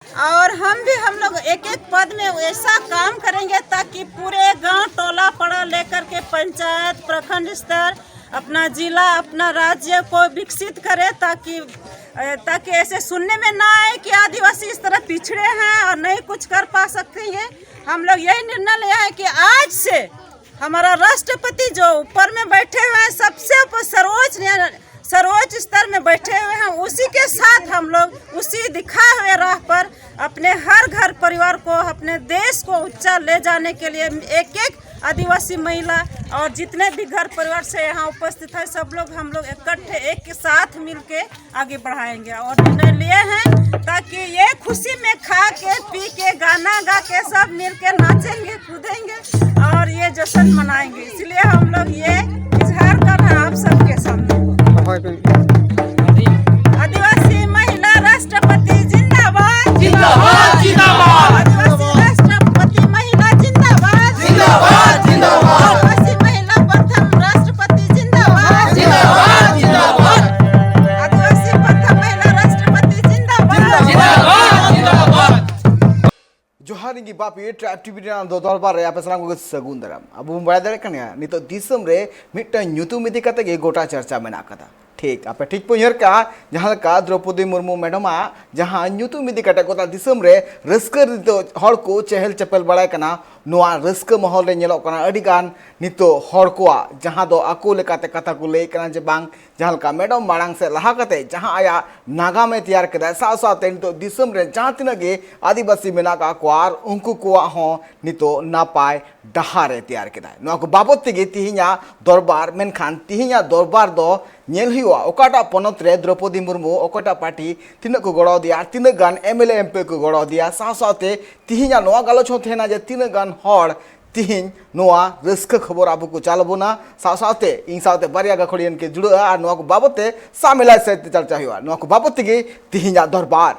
और हम लोग एक एक पद में ऐसा काम करेंगे ताकि पूरे गांव टोला पड़ा लेकर के पंचायत प्रखंड स्तर अपना जिला अपना राज्य को विकसित करे ताकि ऐसे सुनने में ना आए कि आदिवासी इस तरह पिछड़े हैं और नहीं कुछ कर पा सकते हैं। हम लोग यही निर्णय लिया है कि आज से हमारा राष्ट्रपति जो ऊपर में बैठे हुए हैं सबसे ऊपर सर्वोच्च स्तर में बैठे हुए हैं, उसी के साथ हम लोग उसी दिखाए हुए राह पर अपने हर घर परिवार को अपने देश को ऊंचा ले जाने के लिए एक एक आदिवासी महिला और जितने भी घर परिवार से यहाँ उपस्थित है सब लोग हम लोग इकट्ठे एक साथ मिलके आगे बढ़ाएंगे और निर्णय लिए हैं ताकि ये खुशी में खा के पी के गाना गा के सब मिलके नाचेंगे कूदेंगे और ये जश्न मनाएंगे। इसलिए हम लोग ये इजहार कर रहे हैं आप सबके सामने। आदिवासी महिला राष्ट्रपति जिंदाबाद जिंदाबाद जिंदाबाद। आदिवासी राष्ट्रपति महिला जिंदाबाद जिंदाबाद जिंदाबाद। आदिवासी महिला प्रथम राष्ट्रपति जिंदाबाद जिंदाबाद जिंदाबाद। आदिवासी प्रथम महिला राष्ट्रपति जिंदाबाद जिंदाबाद जिंदाबाद। जोहार इंगी बापी ट्राइब टीवी रे दो दरबार रे आपे सलाम को सगुन दाराम अब बाय दारे कन्या नितो दिसम रे मिट्टा न्यूतुम इदी कते गे गोटा चर्चा मेना कदा ठीक आपे ठीक पुयर का जहां का द्रौपदी मुर्मू मैडमा जहां न्यूतुम इदी कते गोटा दिसम रे रस्कर तो हर को चहल चपल बड़ाय कना नोआ रस्क महल रे नेलो कना अडी गान नितो हर को जहां दो आको लेकाते कथा को ले कना जे बांग जहां का मैडम मांग से लहा कते जहां आया नागा में तैयार कदा सा सा ते नितो दिसम रे जहां तिना गे आदिवासी मेना का क्वार उनको को हो नितो नापाय डहारे तैयार कदा नोआ को बाबत तेगे तिहिया दरबार मेनखान तिहिया दरबार दो नेल हुआ ओकाटा पनत रे द्रौपदी मुर्मू ओकाटा पार्टी तिना को गड़ो दिया तिना गान एमएलए एमपी को गड़ो दिया सा साथे तिहिया नोआ गालोच होथेना जे तिना गान हड़ तिहिन नोआ रस्क खबर आबो को चालबोना सा साथे इन साथे बारिया गखड़ियन के जुड़ा आ नोआ को बाबते सामिला से चर्चा हुआ नोआ को बाबत तेगे तिहिया दरबार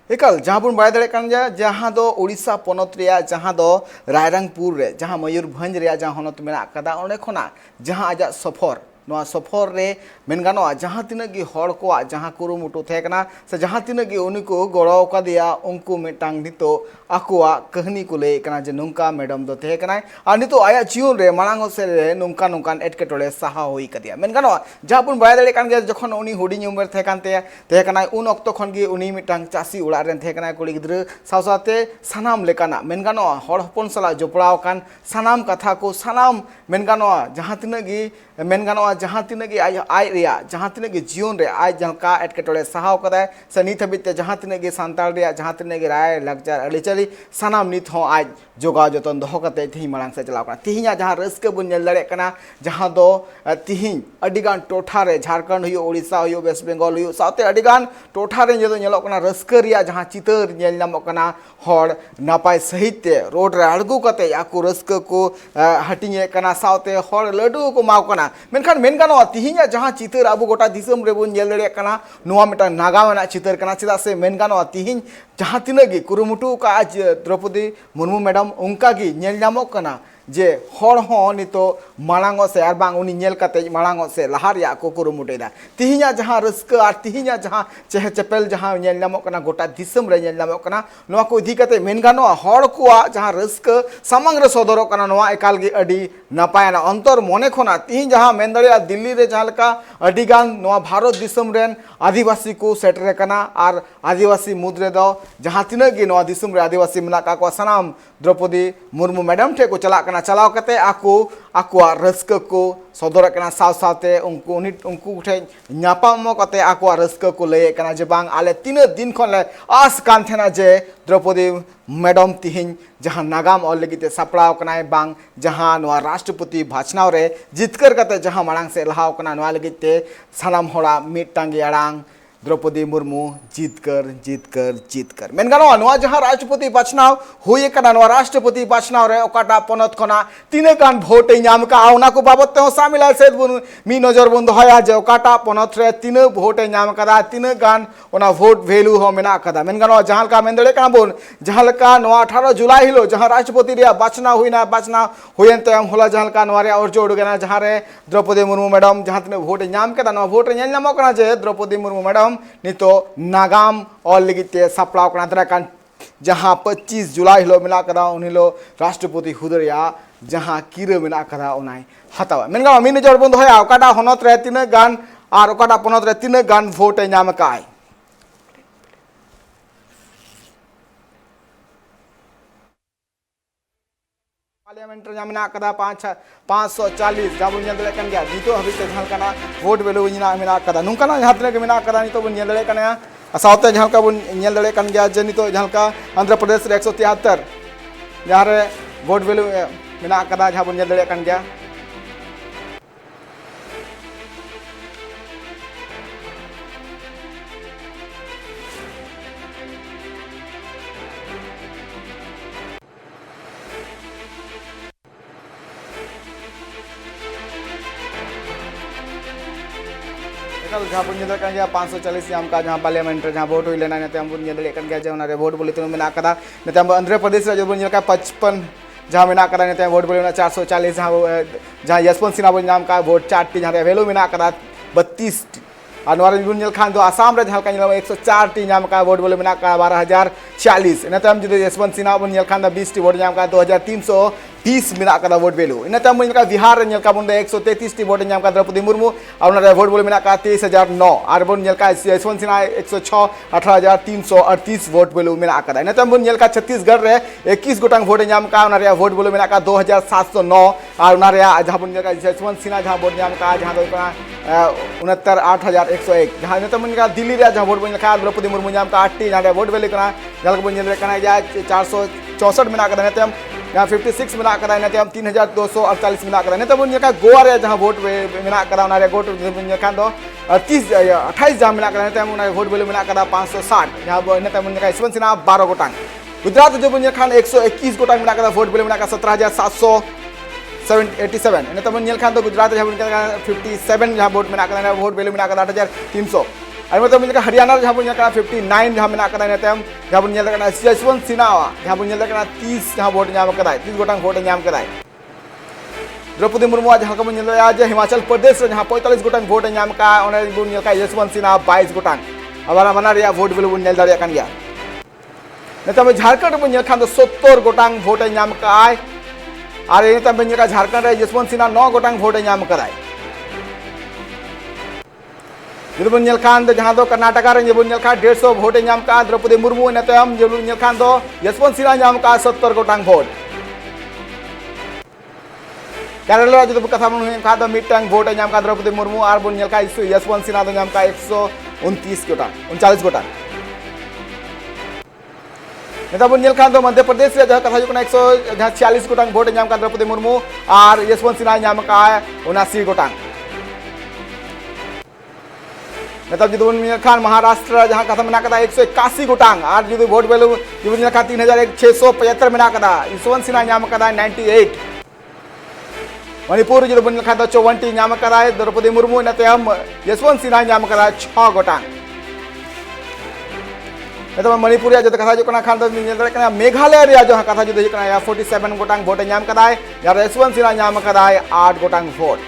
एकल जहां बन बाय दाड़े कान जहां दो उड़ीसा पनत रिया जहां दो रायरंगपुर रे जहां मयूरभंज रिया जहां हनत मेना कदा ओने खोना जहां आजा सफर नोआ सफर रे मेन गानोआ जहां तिना गी हड़ को जहां कुरुमुटु थे कना से जहां तिना गी उनी को गड़ो का दिया उनको मिटांग नितो आकोआ कहनी को ले कना जे नुंका मैडम दो थे कना आ नितो आया जीवन रे मांगो से रे नुंका नुंकान एटकेटोले सहा होई कदिया मेन गानोआ जहां बन बाय दाड़े कान जखन उनी हुडिंग उमर थे कानते थे कना उन अक्तो खन गी उनी मिटांग चासी उड़ा रेन थे कना कुड़ी गिद्र सावसाते सनाम लेकाना मेन गानोआ हड़ हपन सला जोपड़ाव कान सनाम कथा को सनाम मेन गानोआ जहां तिना गी मेन गानोआ जहां तिना गी आय रिया जहां तिना गी जीवन रे आय जहां एटकेटोले सहाव कदा से नित हबिते जहां तिना गी सांताल रिया जहां तिना गी राय लक्चर अलिचली सनाम नित हो आज जोगा जतन दहो कते तिहि मांग से चलाव कना तिहिया जहां रस्क बुन नेल दाड़े कना जहां दो तिहि अडिगान टोठा रे झारखंड हुयो ओडिसा हुयो वेस्ट बंगाल हुयो साथे अडिगान टोठा रे जो नेलो कना रस्क रिया जहां चितर नेल नामो कना हड़ नापाय सहित्य रोड रे अड़गु कते आको रस्क को हटिंगे कना साथे हड़ लड्डू को माव कना मेनखान मेन गानो तिहिया जहां चितर आबो गोटा दिसम रे बुन नेल दाड़े कना नोआ मिटा नागा मेना चितर कना चिदा से मेन गानो तिहिन जहां तिना गी कुरुमुटु का आज द्रौपदी मुर्मू मैडम उनका गी नेल नामो कना जे हड़ हो नितो मांगो से और बांग उनी नेल कते मांगो से लहारिया को कुरुमुटेदा तिहिया जहां रस्क और तिहिया जहां चेह चपेल जहां नेल नामो कना गोटा दिसम रे नेल नामो कना नोआ को इदी कते मेन गानो हड़ को जहां रस्क सामंग रे सदरो कना नोआ एकाल गे अडी नापायना अंतर मने खोना तिहि जहां मेन दड़िया दिल्ली रे जहां लका अडी गान नोआ भारत दिसम रेन आदिवासी को सेटरे कना और आदिवासी मुद्रे दो जहां तिना गे नोआ दिसम रे आदिवासी मेना का को सनाम द्रौपदी मुर्मू मैडम ठे को चला चलाव कते आको आकोआ रस्क को सदर कना साव सावते उनको ठे नापामो कते आकोआ रस्क को ले कना जे बांग आले तीन दिन खन ले आस कान थेना जे द्रौपदी मैडम तिहिन जहां नागाम और लगिते सपड़ाव कना बांग जहां नोआ राष्ट्रपति भाषणाव रे जितकर कते जहां मांग से लहाव कना नोआ लगिते सनाम होड़ा मिटांगी आड़ांग द्रौपदी मुर्मू जीतकर जीतकर जीतकर मेन गानोआ नोआ जहां राष्ट्रपति बाछनाव हुई कना नोआ राष्ट्रपति बाछनाव रे ओकाटा पनत खना तीना गान भोट नाम का ओना को बाबत ते शामिल से मी नजर बन दोया जे ओकाटा पनत रे तीना भोट नाम कदा तीना गान ओना भोट वैल्यू हो मेना कदा मेन गानोआ जहां का मेन दड़े कना बोन जहां का नोआ 18 जुलाई हिलो जहां राष्ट्रपति रे बाछनाव हुईना बाछनाव हुयन तयम होला जहां का नोआ रे अर्जो उडगना जहां रे द्रौपदी मुर्मू मैडम जहां तीना भोट नाम कदा नोआ भोट नेल नामो कना जे द्रौपदी मुर्मू मैडम नितो नागाम और लिगिते सप्लाव कना तरा कान जहां 25 जुलाई हिलो मिला कदा उन हिलो राष्ट्रपति हुदरिया जहां किरे मिला कदा उनाय हतावा मेनगा मिन जोर बंद होया ओकाटा हनत रे तीना गान और ओकाटा पनत रे तीना गान वोट नाम काय पार्लियामेंट रे मेना कदा 540 जाबो नेल दले कन गया नितो हबि ते जहां कना वोट वेलो इना मेना कदा नुकना जहां तने मेना कदा नितो बन नेल दले कना साउते जहां का बन नेल दले कन गया जे नितो जहां का आंध्र प्रदेश रे 173 जहां रे वोट वेलो मेना कदा जहां बन नेल दले कन गया जहाँ बन नेल कन गया 540 जाम का जहाँ पार्लियामेंट जहाँ वोट हुई लेना नेते हम बन नेल कन गया जे उना वोट बोले तो मेना कदा नेते हम आंध्र प्रदेश रे बन नेल का 55 जहाँ मेना कदा नेते वोट बोले 440 जहाँ यशवंत सिन्हा बन नाम का वोट 4 जहाँ वैल्यू मेना कदा 32 अनवर बुनियल खान दो आसाम रे झालका 104 टी नाम का वोट बोले मेना का 12040 इनते हम जो यशवंत सिन्हा बुनियल खान 20 टी वोट नाम का 2330 मेना का वोट वैल्यू इनते हम का बिहार रे का बुन 133 टी वोट नाम का द्रौपदी मुर्मू और उना वोट बोले मेना का 23009 और बुनियल का यशवंत सिन्हा 106 18338 वोट वैल्यू मेना का इनते हम बुनियल का छत्तीसगढ़ रे 21 गोटांग वोट नाम का उना वोट बोले मेना का 2709 और उना जहां बुनियल का यशवंत सिन्हा जहां वोट नाम का जहां दो 69 जहाँ नेता मन का दिल्ली रे जहाँ वोट बन लिखा द्रौपदी मुर्मू नाम का 8 जहाँ वोट वेले कना जहाँ बन ले कना जा 464 मिला कर नेते हम यहाँ 56 मिला कर नेते हम 3248 मिला कर नेते बन का गोवा रे जहाँ वोट मिला कर ना रे वोट बन लिखा दो 28 जहाँ मिला कर नेते हम उना वोट वेले मिला कर 560 जहाँ नेता बन का यशवंत सिन्हा 12 गोटांग गुजरात जो बन लिखा 121 गोटांग मिला कर वोट वेले मिला कर 17787 इन्हें तब नेल खान तो गुजरात जहाँ बुनिया 57 जहाँ वोट मिला कर वोट वैल्यू मिला कर 8300 और मतलब बुनिया हरियाणा जहाँ बुनिया 59 जहाँ मिला कर नेते हम जहाँ बुनिया कर यशवंत सिन्हा जहाँ बुनिया कर 30 जहाँ वोट नाम कर 30 गोटांग वोट नाम कर द्रौपदी मुर्मू जहाँ का बुनिया आज हिमाचल प्रदेश जहाँ 45 गोटांग वोट नाम का बुनिया का यशवंत सिन्हा 22 गोटांग अब मना रे वोट वैल्यू बुनिया दाड़े कान गया नेते झारखंड बुनिया खान तो 70 गोटांग वोट नाम का और इन तब का झारखंड रे यशवंत सिन्हा 9 गोटांग वोट नाम कराए बुनियल खान जहाँ दो कर्नाटक रे बुनियल खान 150 वोट नाम का द्रौपदी मुर्मू इन तम बुनियल खान दो यशवंत सिन्हा नाम का 70 गोटांग वोट केरला जो कथा मन खा दो मिटंग वोट नाम का द्रौपदी मुर्मू और बुनियल का यशवंत सिन्हा नाम का 129 गोटांग 39 गोटांग नेता बुनियल खान तो मध्य प्रदेश रे जहाँ कथा जो 146 गोटांग वोट नाम का द्रौपदी मुर्मू और यशवंत सिन्हा नाम का 79 गोटांग नेता जो बुनियल खान महाराष्ट्र जहाँ कथा मना कदा 181 गोटांग और जो वोट वैल्यू जो बुनियल खान 3675 मना कदा यशवंत सिन्हा नाम कदा 98 मणिपुर जो बुनियल खान 54 नाम कदा द्रौपदी मुर्मू नेते हम यशवंत सिन्हा नाम कदा 6 गोटांग तो मणिपुर जो कथा जो खान तो मेघालय रे जो कथा जो 47 गोटांग वोट नाम कदा यार यशवंत सिन्हा नाम कदा 8 गोटांग वोट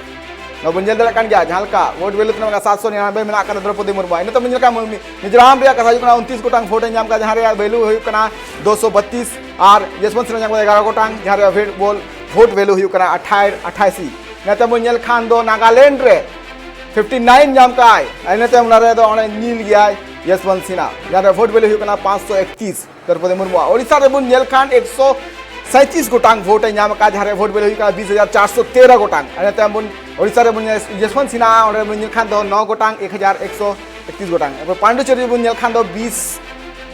नो बुंजल दला कान गया जहाँ का वोट वैल्यू तो 799 मिला कर द्रौपदी मुर्मू इन तो बुंजल का मिजोराम रे कथा जो 29 गोटांग वोट नाम का जहाँ वैल्यू हुई 232 और यशवंत सिन्हा नाम 11 गोटांग जहाँ वोट वैल्यू हुई 88 नेता बुंजल खान दो नागालैंड रे 59 नाम का आए तो नील गया यशवंत सिन्हा जहाँ वोट वैल्यू हुई 531 द्रौपदी मुर्मू ओडिशा रे बुनियल खान 137 गोटांग वोट नाम का जहाँ वोट वैल्यू हुई 20,413 गोटांग ओडिशा रे यशवंत सिन्हा बुनियल खान 9 गोटांग 1131 गोटांग पांडुचेरी बुनियल खान 20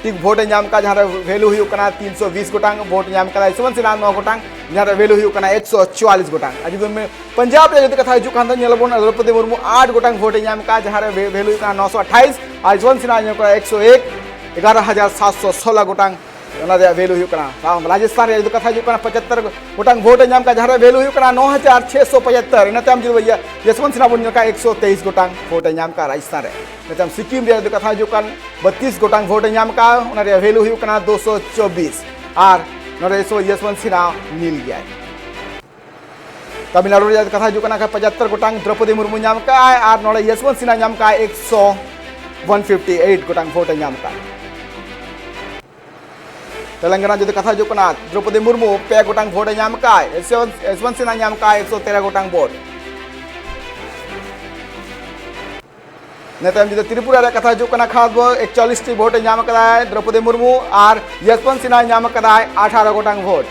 टिक वोट नाम का जहाँ वैल्यू हुई 320 गोटांग वोट नाम का यशवंत सिन्हा 9 गोटांग जहाँ वैल्यू हुई 144 गोटांग जो पंजाब जो कथा हजून द्रौपदी मुर्मू 8 गोटांग वोट नाम का जहाँ वैल्यू 928 और यशवंत सिन्हा 101 11,716 गोटांग वैल्यू राजस्थान जो कथा हजून 75 गोटांग वोट नाम का जहाँ वैल्यू 9,675 इन यशवंत सिन्हा बन 123 गोटांग वोट नाम का राजस्थान इन सिक्किम जो कथा हजून 32 गोटांग वोट नाम का वैल्यू 224 और यशवंत सिन्हा नील गया तमिलनाडु कथा हजून 75 गोटांग द्रौपदी मुर्मू नाम का और यशवंत सिन्हा नाम का 158 गोटांग वोट नाम का तेलंगाना जो कथा हजून द्रौपदी मुर्मू 2 गोटांग वोट नाम का यशवंत सिन्हा नाम का 113 गोटांग वोट जो त्रिपुरा कथा हजून खास 41 वोट नाम द्रौपदी मुर्मू और यशवंत सिन्हा नाम 18 गोटांग वोट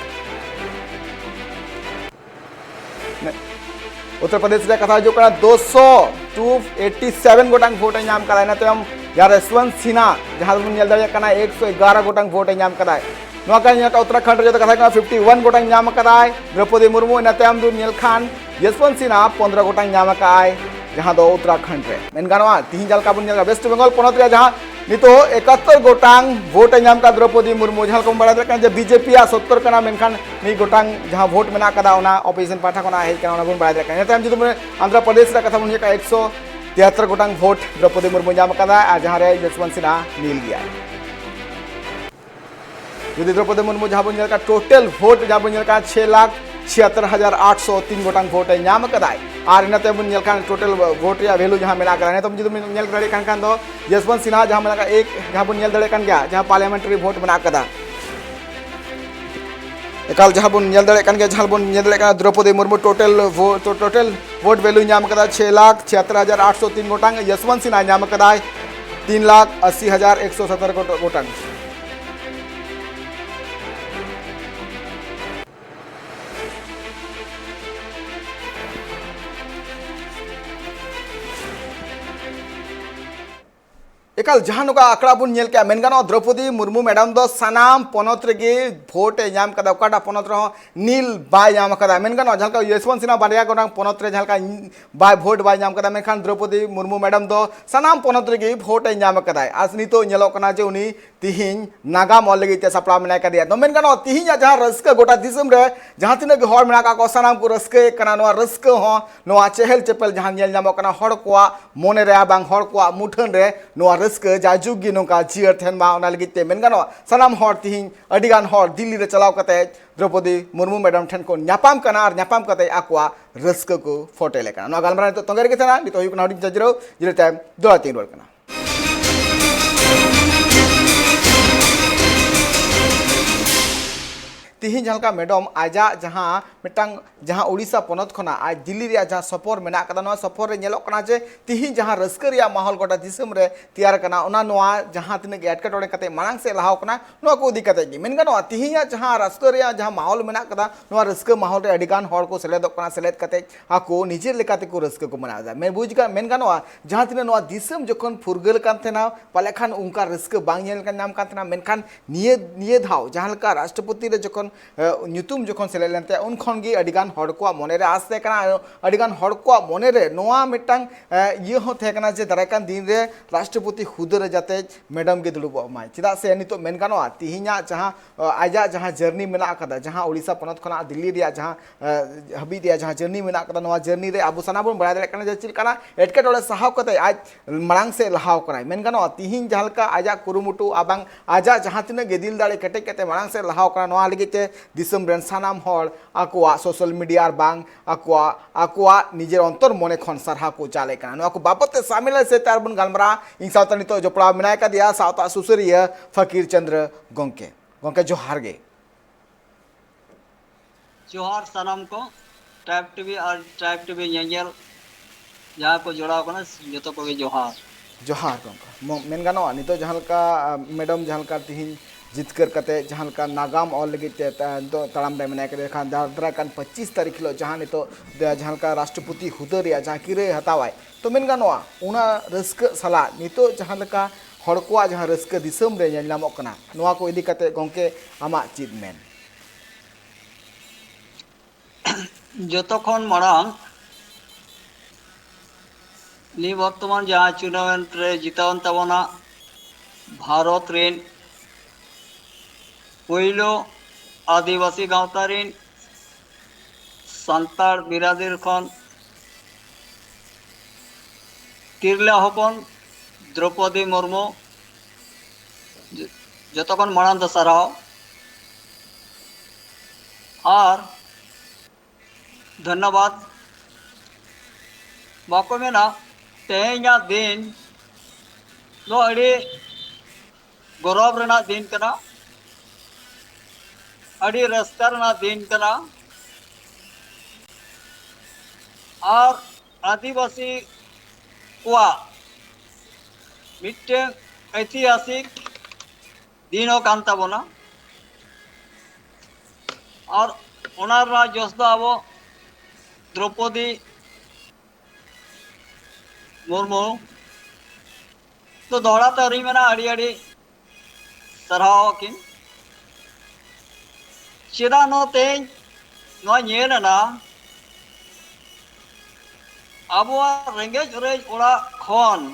उत्तर प्रदेश कथा हजून 287 गोटांग वोट नाम यार यशवंत सिन्हा जहाँ 111 गोटांग वोट नाम उत्तराखंड जो कथा 51 गोटांग नाम द्रौपदी मुर्मू इन खान यशवंत सिन्हा 15 गोटांग नाम जहाँ दो उत्तराखंड रे तीन जलका बन वेस्ट बंगाल पनत जहाँ नितो 71 गोटांग वोट नाम द्रौपदी मुर्मू जहाँ को बड़ा बीजेपी 70 का मेनखान मी गोटांग जहाँ वोट मेना अपोजिशन पाठा को हेजना बन बड़ा जो आंध्र प्रदेश कथा बन 173 गोटांग वोट द्रौपदी मुर्मू नाम जहाँ यशवंत सिन्हा नील गया जो द्रौपदी मुर्मू जहाँ बन टोटल वोट जहाँ बन 6,76,803 गोटांग वोट नाम और इनते बन टोटल वोट वैल्यू जहाँ मेना जो यशवंत सिन्हा जहाँ मेना एक जहाँ बन गया जहाँ पार्लियामेंट्री वोट मेना एकाल जहाँ बन जहाँ बन Draupadi Murmu total vote value नाम 6,76,803 गोटांग यशवंत सिन्हा नाम 3,80,170 गोटांग एकाल जहाँ नुका आंकड़ा बन क्या मेनगानो द्रौपदी मुर्मू मैडम दो सानाम पनत रेगे भोट नाम कदा ओकाटा पनत रहो नील बाय नाम कदा मेनगानो जहाँ यशवंत सिन्हा बारिया गोटांग पनत रे जहाँ बाय भोट बाय नाम कदा मेनखान द्रौपदी मुर्मू मैडम दो सानाम पनत रेगे भोट नाम कदा आज नितो नेलोकना जे उनी तिहिन नागाम ऑल लगे सापड़ा मेना कदिया तो मेनगानो तिहिन जहाँ रस्का गोटा दिसम रे जहाँ तिना हर मेना का सानाम को रस्के कना नोआ रस्का हो नोआ चहल चेपल जहाँ नेल नामो कना हर कोआ मोने रे बांग हर कोआ मुठन रे नोआ रस्का जाजुगी नोका जियर थेन मा ओना लगिते मेनगानो सानाम हर तिहिन अडिगान हर दिल्ली रे चलाव कते द्रौपदी मुर्मू मैडम ठेन को न्यापाम कना और न्यापाम कते आकुआ रस्का को फोटेले कना नोआ गालमरा तो तंगरे के तना नितो हुई कना हडी जजरो जिरे टाइम दोला तीन रोल कना तिहिन जहाँ मैडम आजा जहाँ मिटांग जहाँ उड़ीसा पनत खना आज दिल्ली रे जहाँ सफर मेना कदा नोआ सफर रे नेलोक कना जे तिहिन जहाँ रस्का रिया माहौल गोटा दिसम रे तैयार कना ओना नोआ जहाँ तिना एटकेटोड़े कते मांग से लहाव कना नोआ को इदी कते मेनगा नोआ तिहिन जहाँ रस्का रिया जहाँ माहौल मेना कदा नोआ रस्का माहौल रे अडिगान हर को सेलेदोक कना सेलेद कते आको निजे लेकाते को रस्का को मना जा मैं बुझ का मेनगा नोआ जहाँ तिना नोआ दिसम जखन फुरगल कान थेना पाले खान उनका रस्का बांग नेल का नाम कान थेना मेनखान निये धाव जहाँ लका राष्ट्रपति रे जखन ᱧᱩᱛᱩᱢ ᱡᱚᱠᱷᱚᱱ ᱥᱮᱞᱮᱫ ᱞᱮᱱᱛᱮ ᱩᱱ ᱠᱷᱚᱱ ᱜᱮ ᱟᱹᱰᱤᱜᱟᱱ ᱦᱚᱲ ᱠᱚᱣᱟᱜ ᱢᱚᱱᱮᱨᱮ ᱟᱥ ᱛᱟᱦᱮᱸ ᱠᱟᱱᱟ ᱟᱹᱰᱤᱜᱟन ᱦᱚᱲ ᱠᱚᱣᱟᱜ ᱢᱚᱱᱮᱨᱮ ᱱᱚᱣᱟ ᱢᱤᱫᱴᱟᱝ ᱤᱭᱟᱹ ᱦᱚᱸ ᱛᱟᱦᱮᱸ ᱠᱟᱱᱟ ᱡᱮ ᱫᱟᱨᱟᱭᱠᱟᱱ ᱫᱤᱱ ᱨᱮ ᱨᱟᱥᱴᱨᱚᱯᱚᱛᱤ ᱦᱩᱫᱟᱹ ᱨᱮ ᱡᱟᱛᱮ ᱢᱮᱰᱟᱢ ᱜᱮ ᱫᱩᱲᱩᱵᱚᱜ ᱢᱟᱭ ᱪᱮᱫᱟᱜ ᱥᱮ ᱱᱤᱛᱚᱜ ᱢᱮᱱ ᱜᱟᱱᱚᱜᱼᱟ ᱛᱤᱦᱤᱧᱟᱜ ᱡᱟᱦᱟᱸ ᱟᱡᱟᱜ ᱡᱟᱦᱟᱸ ᱡᱟᱨᱱᱤ ᱢᱮᱱᱟᱜ ᱟᱠᱟᱫᱟ ᱡᱟᱦᱟᱸ ᱳᱲᱤᱥᱟ ᱯᱚᱱᱚᱛ ᱠᱷᱚᱱᱟᱜ ᱫᱤल्ᱞᱤ ᱨᱮᱭᱟᱜ ᱡᱟᱦᱟᱸ ᱦᱟᱹᱵᱤᱡ ᱨᱮᱭᱟᱜ ᱡᱟᱦᱟᱸ ᱡᱟᱨᱱᱤ ᱢᱮᱱᱟᱜ ᱟᱠᱟᱫᱟ ᱱᱚᱣᱟ ᱡᱟᱨᱱᱤ ᱨᱮ ᱟᱵᱚ ᱥᱟᱱᱟᱢ ᱵᱚᱱ ᱵᱟᱲᱟᱭ ᱫᱟᱲᱮᱭᱟᱜ ᱠᱟᱱᱟ ᱡᱮ ᱪᱮᱫ ᱞᱮᱠᱟᱱᱟᱜ ᱮᱴᱠᱮᱴᱚᱬᱮ ᱥᱟᱦᱟᱣ ᱠᱟᱛᱮ ᱟᱡ ᱢᱟᱲᱟᱝ ᱥᱮᱫ ᱞᱟᱦᱟᱣ ᱠᱟᱱᱟᱭ ᱢᱮᱱ ᱜᱟᱱᱚᱜᱼᱟ ᱛᱤᱦᱤᱧ ᱡᱟᱦᱟᱸ ᱞᱮᱠᱟ ᱟᱡᱟᱜ ᱠᱩᱨᱩᱢᱩᱴᱩ ᱟᱵᱟᱝ ᱟᱡᱟᱜ ᱡᱟᱦᱟᱸ ᱛᱤᱱᱟᱹᱜ ᱜᱮ ᱫᱤᱞ ᱫᱟᱲᱮ ᱠᱮᱴᱮᱡ ᱠᱟᱛᱮ ᱢᱟᱲᱟᱝ ᱥᱮᱫ ᱞᱟᱦᱟᱣ ᱠᱟᱱᱟ ᱱᱚᱣᱟ ᱞᱟᱹᱜᱤᱫ ᱛᱮ ᱫᱤᱥᱚᱢ ᱨᱮᱱ ᱥᱟᱱᱟम ᱦᱚᱲ ᱟᱠᱚᱣᱟᱜ ᱥᱳᱥᱟᱞ ᱢᱤᱰᱤᱭᱟ ᱟᱨ ᱵᱟᱝ ᱟᱠᱚᱣᱟᱜ ᱱᱤᱡᱮᱨ ᱚᱱᱛᱚᱨ ᱢᱚᱱᱮ ᱠᱷᱚᱱ ᱥᱟᱨᱦᱟᱣ ᱠᱚ ᱪᱟᱞᱮ ᱠᱟᱱᱟ ᱱᱚᱣᱟ ᱠᱚ ᱵᱟᱵᱚᱫ ᱛᱮ ᱥᱟᱢᱤᱞ ᱥᱮ ᱛᱟᱨ ᱵᱚᱱ ᱜᱟᱞᱢᱟᱨᱟ ᱤᱧ ᱥᱟᱶᱛᱮ ᱱᱤᱛᱚᱜ ᱡᱚᱯᱲᱟᱣ ᱢᱮᱱᱟᱭ ᱠᱟᱫᱮᱭᱟ ᱥᱟᱶᱛᱟ ᱥᱩᱥᱟᱹᱨᱤᱭᱟᱹ ᱯᱷᱟᱹᱠᱤᱨ ᱪᱚᱱᱫᱨᱚ ᱜᱚᱝᱠᱮ ᱡᱚᱦᱟᱨ ᱜᱮ जोहार सानाम को ट्राइब टीवी और ट्राइब टीवी ñeñel जहाँ को जोड़ाव कना जतो को जोहार जोहार गंका मेन गानोआ नितो जहाँ लका मैडम जहाँ लका तिहिन जितकर कते जहाँ लका नागाम ऑल लगी ते तड़ाम रे मेना के खान दादरा कान 25 तारीख हिलो जहाँ नितो जहाँ लका राष्ट्रपति हुदरिया जहाँ किरे हतावाय तो मेन गानोआ उना रस्क सला नितो जहाँ लका हड़ को जहाँ रस्क दिसम रे नेल नामक कना नोआ को इदी कते गंके आमा चित मेन जतखन मारांग नि बर्तमान जहाँ चुनाव रे जितावन तबना भारत रेन पहिलो आदिवासी गावता रेन सांतार बिरादर खन तिरला हपन द्रौपदी मुर्मू जतखन मारांग द साराव और धन्यवाद बाको मेना तेहेኛ दिन दो अड़ी गौरव रेना दिन कना अड़ी रस्का रेना दिन कना और आदिवासी कुआ मिट्टे ऐतिहासिक दिन कान ताबोना और ओनार जस दो आबो द्रौपदी मुर्मू तो दोहरा तरी में अड़ी अड़ी सरहाव किन चेदा नो तेज नो नेलना आबो रेंगेज रेज ओड़ा खन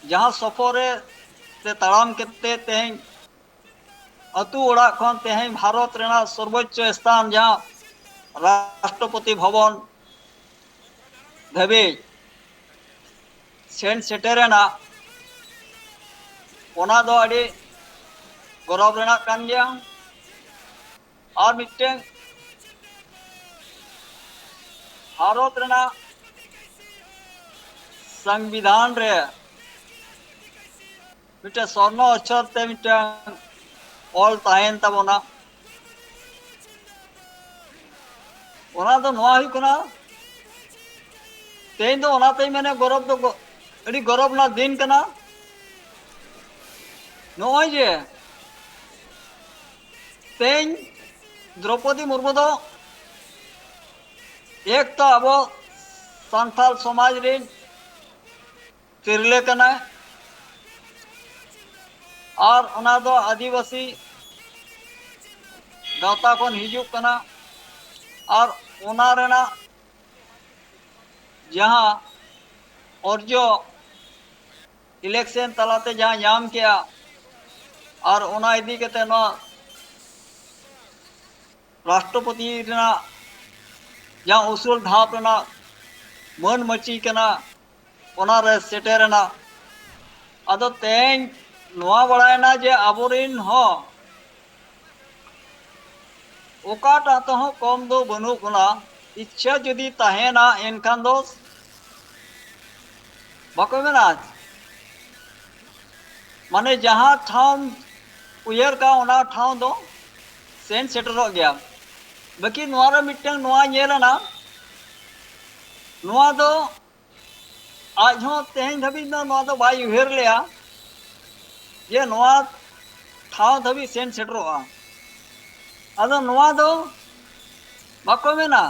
जहाँ सफरे ते ताड़ाम केते तेज अतु ओड़ा खन तेज भारत रेना सर्वोच्च स्थान जहाँ राष्ट्रपति भवन धाबी सेन सेटेरेना ओना दो अड़ी गौरव रेना कान गया और मिट्टे भारत रेना संविधान रे मिट्टे स्वर्ण अक्षर ते मिट्टे ऑल ताहेन ताबोना ओना दो नोआ हुई कना तेज दो ओनाते मैंने गौरव दो अड़ी गौरव ना दिन कना नोय जे तेज द्रौपदी मुर्मू दो एक तो अब सांथाल समाज रे तिरले कना और ओना दो आदिवासी गावता खन हिजुक कना और ओना रेना जहाँ अर्जो इलेक्शन तलाते जहाँ नाम किया और ओना इदी केते नो राष्ट्रपति रेना जहाँ उसूल धाप रेना मन मची कना ओना रे सेटेरना अदो तेज नोआ बड़ायना जे आबोरिन हो ओकाटा तो हो कम दो बनु कना इच्छा जदि ताहेना एनखान दो बाको मेना माने जहाँ ठाव उयर का ओना ठाव दो सेन सेटरो गया बाकी नोआरा मिट्टन नोआ नेलना नोआ दो आज हो तेहन धबी नोआ दो बाई उहेर लिया ये नोआ ठाव धबी सेन सेटरोआ अदो नोआ दो बाको मेना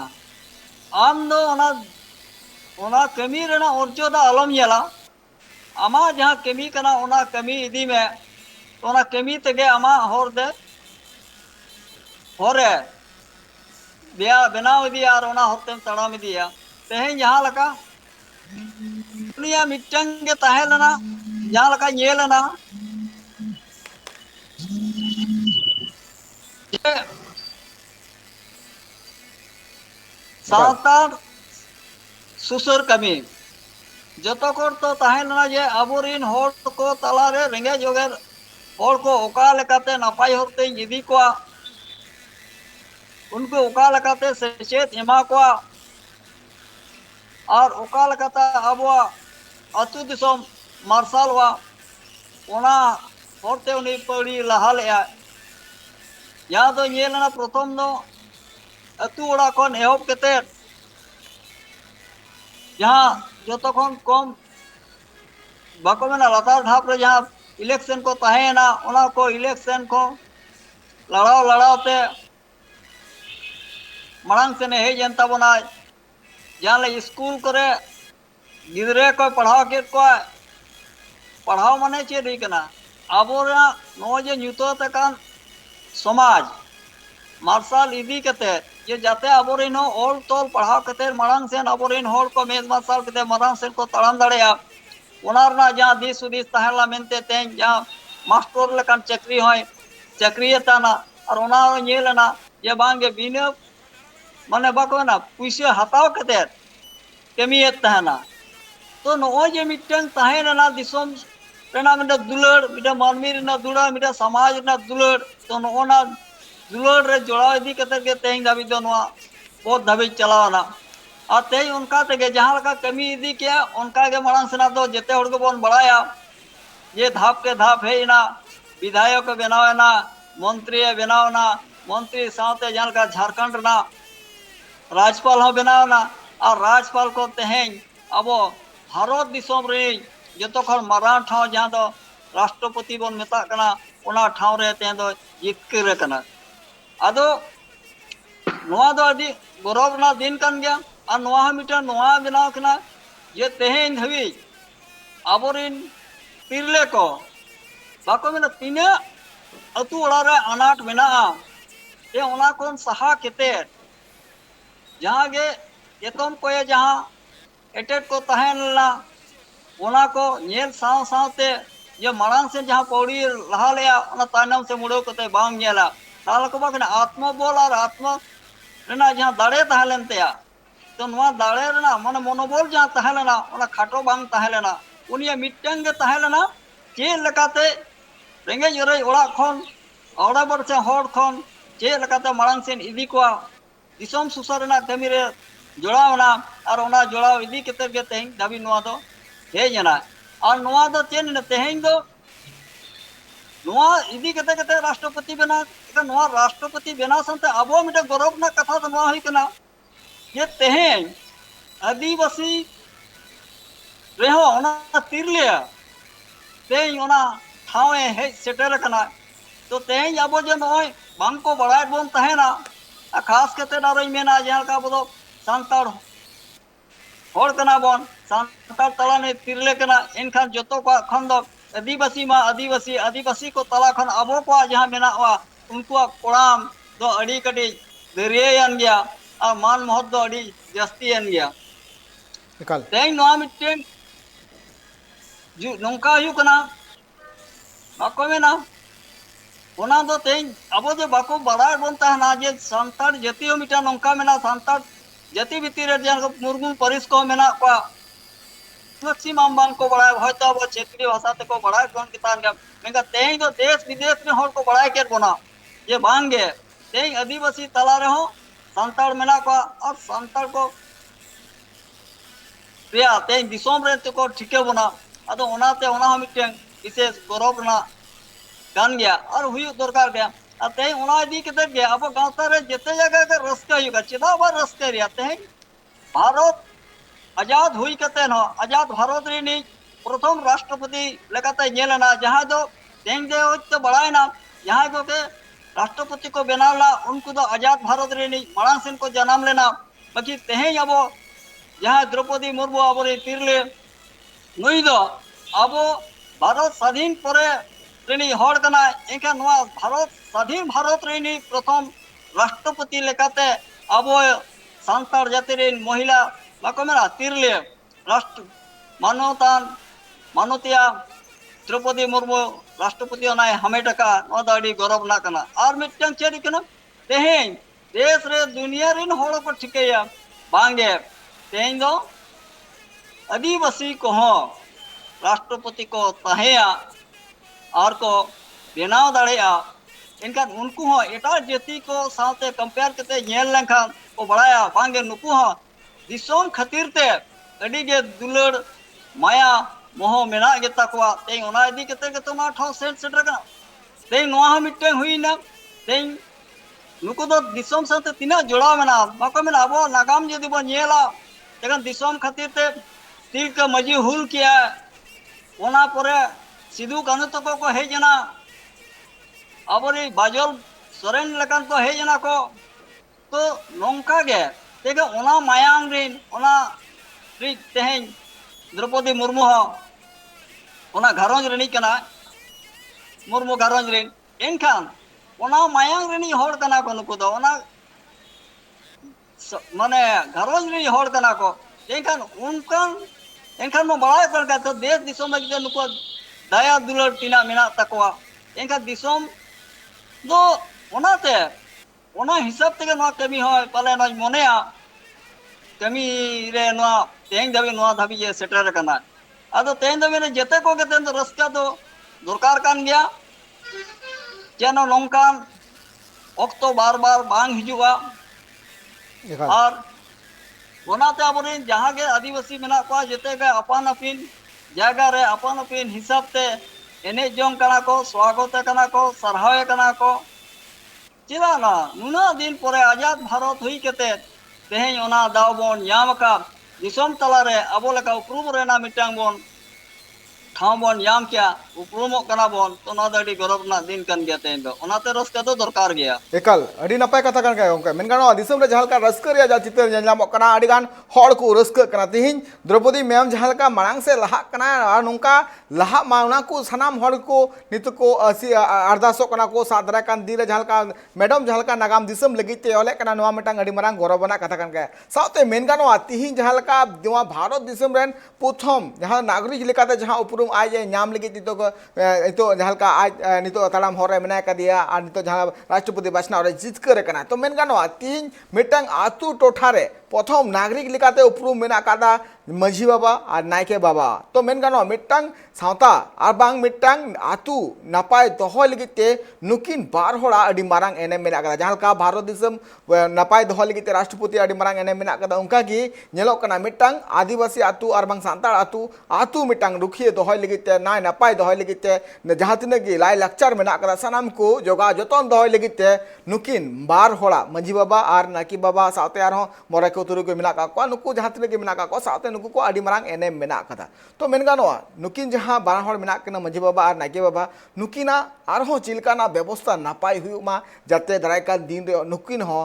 आम दो ओना कमी रेना अर्जो दा अलम येला आमा जहाँ कमी कना ओना कमी इदी में तो ओना कमी तेगे आमा होर दे होरे बिया बनाव इदी और ओना होतेम तड़ाम इदिया तेहें जहाँ लका दुनिया मिट्टंग के ताहे लना जहाँ लका येलना सावतार सुसर कमी जतो कर तो ताहेना जे आबोरिन होर को तलारे रेंगे जोगर होर को ओका लेकाते नपाय होते इदी को उनको ओका लेकाते सेचेत एमा को और ओका लेकाते आबो अतु दिसम मार्शल वा ओना होरते उनी पड़ी लहाल या दो नेलना प्रथम दो अतु ओड़ा खन एहब केते जहाँ जो कम बाको मेना लतार ढाप रे जहाँ इलेक्शन को ताहेना ओना को इलेक्शन को लड़ाव लड़ावते मांग से हेज एन ताबोना जहाँ ले स्कूल करे गिदरे को पढ़ाव के को पढ़ाव माने चेद हुई कना आबोरा नो जे ᱧᱩᱛᱟᱹᱛ ᱟᱠᱟᱱ समाज मार्शल इदी कते जे जाते आबोरिन हो ऑल तोल पढ़ाव कते मांग सेन आबोरिन होड़ को मेद मार्शल कते मांग सेन को तड़ाम दाड़ेया ओनारना जहां दिस उदिस तहला मेनते तें जहां मास्टर लेकान चक्री होय चक्रियताना और ओना नेलना जे बांगे बिना माने बाको ना पुइसे हताव कते कमियत तहना तो नो जे मिटन तहना दिसोम रेना मिटा दुलड़ मिटा मानवी रेना दुलड़ मिटा समाज रेना दुलड़ तो नोना दुलड़ रे जोड़ा इदी कते के तें दाबी दो नोआ बहुत धाबी चलावना और तेज उनका तेगे जहां लगा कमी इदी किया उनका के मांग सेना दो जेते हड़ को बोन बढ़ाया ये धाप के धाप है ना विधायक बनावना मंत्री बनावना मंत्री साथे जहां का झारखंड ना राज्यपाल हो बनावना और राज्यपाल को तेहें अब भारत दिसोम रे जतो खन मारान ठाव जहां दो राष्ट्रपति बोन मेता कना ओना ठाव रे तें दो जितकर कना आदो नोआ दो अदी गौरव ना दिन कान गया और नोआ मिटा नोआ बनाव कना ये तेहें धवी आबोरिन तिरले को बाको मेना तीना अतु ओड़ा रे अनाट मेना ते ओना कोन सहा केते जहां गे एतम कोए जहां एटेट को तहनला ओना को नेल साव सावते ये मांग से जहां पौड़ी लहा लेया ओना तानम से मुड़ो कते बाम नेला ताल को बाकना आत्मबल और आत्म रेना जहां दाड़े तहलेनतेया तो नोआ दाड़े रेना माने मनोबल जहां तहलेना ओना खाटो बांग तहलेना उनिया मिटंग गे तहलेना चे लकाते रेंगे जरे ओड़ा खन औड़ा बरसे होड़ खन चे लकाते मांग सेन इदी को दिसोम सुसार रेना कमी रे जोड़ावना और ओना जोड़ाव इदी कते गे तें दाबी नोआ दो हेजना और नोआ दो चेन ने तें दो नोआ इदी कते कते राष्ट्रपति बना का नोआ राष्ट्रपति बना संते अबो मिटे गौरव ना कथा तो नोआ हुई कना ये तें आदिवासी रेहो ओना तिरले तें ओना ठावे हे सेटर कना तो तें अबो जे नोय बांग को बड़ाय बोन तहेना खास कते दारई मेना जहां का बदो सांताड़ होड़ कना बोन सांताड़ तला ने तिरले कना इनखान जतो को खन दो आदिवासी मा आदिवासी आदिवासी को तला खन अबो को जहां मेना वा उनको कोड़ाम दो अड़ी कटी दरियान गया और मान महत दो अड़ी जस्तीयन गया एकाल तें नोआ मिटेन जु नोंका हुई कना बाको मेना ओना दो तें अबो जे बाको बड़ाय बोन तहना जे सांताड़ जाति मिटा नोंका मेना सांताड़ जाति भितर रे जहां मुर्मू परिस को मेना को मैक्सिमम बान को बड़ाय होयतो अब क्षेत्रीय भाषा ते को बड़ाय कोन कितान के मेगा तें दो देश विदेश में होड़ को बड़ाय केर बोना ये बांगे तें आदिवासी तला रे हो सांताड़ मेना को और सांताड़ को रिया तें दिसोम रे ते को ठिके बोना अदो ओनाते ओना मिटें विशेष गौरव ना गान गया और हुई दरकार गया तें ओना इदी कते गया अब गांवता रे जते जगह के रस्का हुई चेदा बा रस्का रिया तें भारत आजाद हुई कते न आजाद भारत रे नी प्रथम राष्ट्रपति लेकाते नेलना जहां दो तें दे तो बड़ायना जहां को के राष्ट्रपति को बनावला उनको तो आजाद भारत रे नी मांग सेन को जन्म लेना बाकी तें अब जहां द्रौपदी मुर्मू अब रे तिरले नुई दो अब भारत स्वाधीन परे रेनी होड़ कना एका नोआ भारत स्वाधीन भारत रेनी प्रथम राष्ट्रपति लेकाते अब सांताड़ जाति रे महिला बाको मेना तिरले राष्ट्र मानवतान मानवतिया द्रौपदी मुर्मू राष्ट्रपति ओनाय हमेटका नोआ द अडी गौरव ना कना और मिटन चेरी कना तेहें देश रे दुनिया रिन होड़ को ठिकेया बांगे तेहें दो आदिवासी को हो राष्ट्रपति को तहेया और को बेनाव दाड़ेया इनखान उनको हो एटा जाति को साथे कंपेयर करते नेल लेखान को बड़ाया बांगे नुकु हो दिसोम खातिर ते अडी गे दुलड़ माया मोह मेना गेता को तें ओना इदी कते के तोमा ठो सेट सेटर का तें नोआ मिटे हुईना तें नुकु दो दिसोम साथे तिना जोड़ा मेना बाको मेना अब नागाम जदि बो नेला तेगन दिसोम खातिर ते तिल का मजी हुल किया ओना परे सिदू कानू तको को हेजना अबरी बाजल सोरेन लेकान को हेजना को तो नोंका गे तेगे ओना मायांग रिन ओना रि तेहें द्रौपदी मुर्मू हो ओना घारोंज रनी कना मुर्मू घारोंज रेन एनखान ओना मायांग रनी होड़ कना को नुको दो ओना माने घारोंज रनी होड़ कना को एनखान उनकान एनखान मो बड़ाय कर तो देश दिसोम लगे नुको दया दुलर तीना मेना तकवा एनखान दिसोम दो ओनाते ओना हिसाब तेगे नोआ कमी हो पाले ना मोनेया कमी रे नोआ तेंग धाबी नोआ धाबी ये सेटर कना आदो तेंग धाबी ने जते को केतेन तो रस्का तो दरकार कान गया जेनो नोंकान ऑक्टो बार बार बांग हिजुआ और ओनाते आबोरिन जहां के आदिवासी मेना को जते के अपान अपिन जगह रे अपान अपिन हिसाब ते एने जोंग कना को स्वागत कना को सरहावे कना को चिरा ना नुना दिन परे आजाद भारत हुई केते तेहें ओना दाव बोन याम का दिसोम तला रे अबो लेका उपरूम रेना मिटांग बोन ठाव बोन याम क्या उपरूमो कना बोन तो ना दडी गौरव ना दिन कन गया तेन दो ओनाते रस्का तो दरकार गया एकल अड़ी नपाय कथा कान गया गंके मेनगानो दिसम रे जहालका रस्क रे जा चितर जलामो कना अड़ी गान हड़ को रस्क कना तिहिन द्रौपदी मैम जहालका मांग से लहा कना और नुका लहा माउना को सनाम हड़ को नित को असी अरदासो कना को सादरा कान दिरे जहालका मैडम जहालका नागाम दिसम लगिते ओले कना नवा मिटांग अड़ी मांग गौरवना कथा कान गया साउते मेनगानो तिहिन जहालका दिवा भारत दिसम रेन प्रथम जहां नागरिक लेकाते जहां उपरूम आज नाम लगी नितो नितो जहालका आज नितो तड़ाम हरे मेना कदिया और नितो जहां राष्ट्रपति बाछना रे जितकर कना तो मेनगानो तिहिन मिटांग आतु टोठा रे प्रथम नागरिक लेकाते उपरूम मेना कादा माझी बाबा और नायके बाबा तो मेनगानो मिटांग सावता और बांग मिटांग आतु नापाय दोहो लगिते नुकिन बार होड़ा अडी मारांग एने मेना कदा जहालका भारत दिसम नापाय दोहो लगिते राष्ट्रपति अडी मारांग एने मेना कदा उनका की नेलोक कना मिटांग आदिवासी आतु और बांग सांताड़ आतु आतु मिटांग रुखिए दोहो लगिते नाय नापाय दोहो लगिते जहां तिना की लाय लक्चर मेना कदा सनाम को जोगा जतन दोहो लगिते नुकिन बार होड़ा माझी बाबा और नाकी बाबा सावते आरो मोरे को तुरु को मेना का नुकु जहां तिना की मेना का सावते नुकु को अडी मारांग एने मेना कदा तो मेनगानो नुकिन जहां बारा हड़ मेना कना माझी बाबा और नायके बाबा नुकिना आरहो चिलकाना व्यवस्था नापाय हुयुमा जाते दारायकान दिन रे नुकिन हो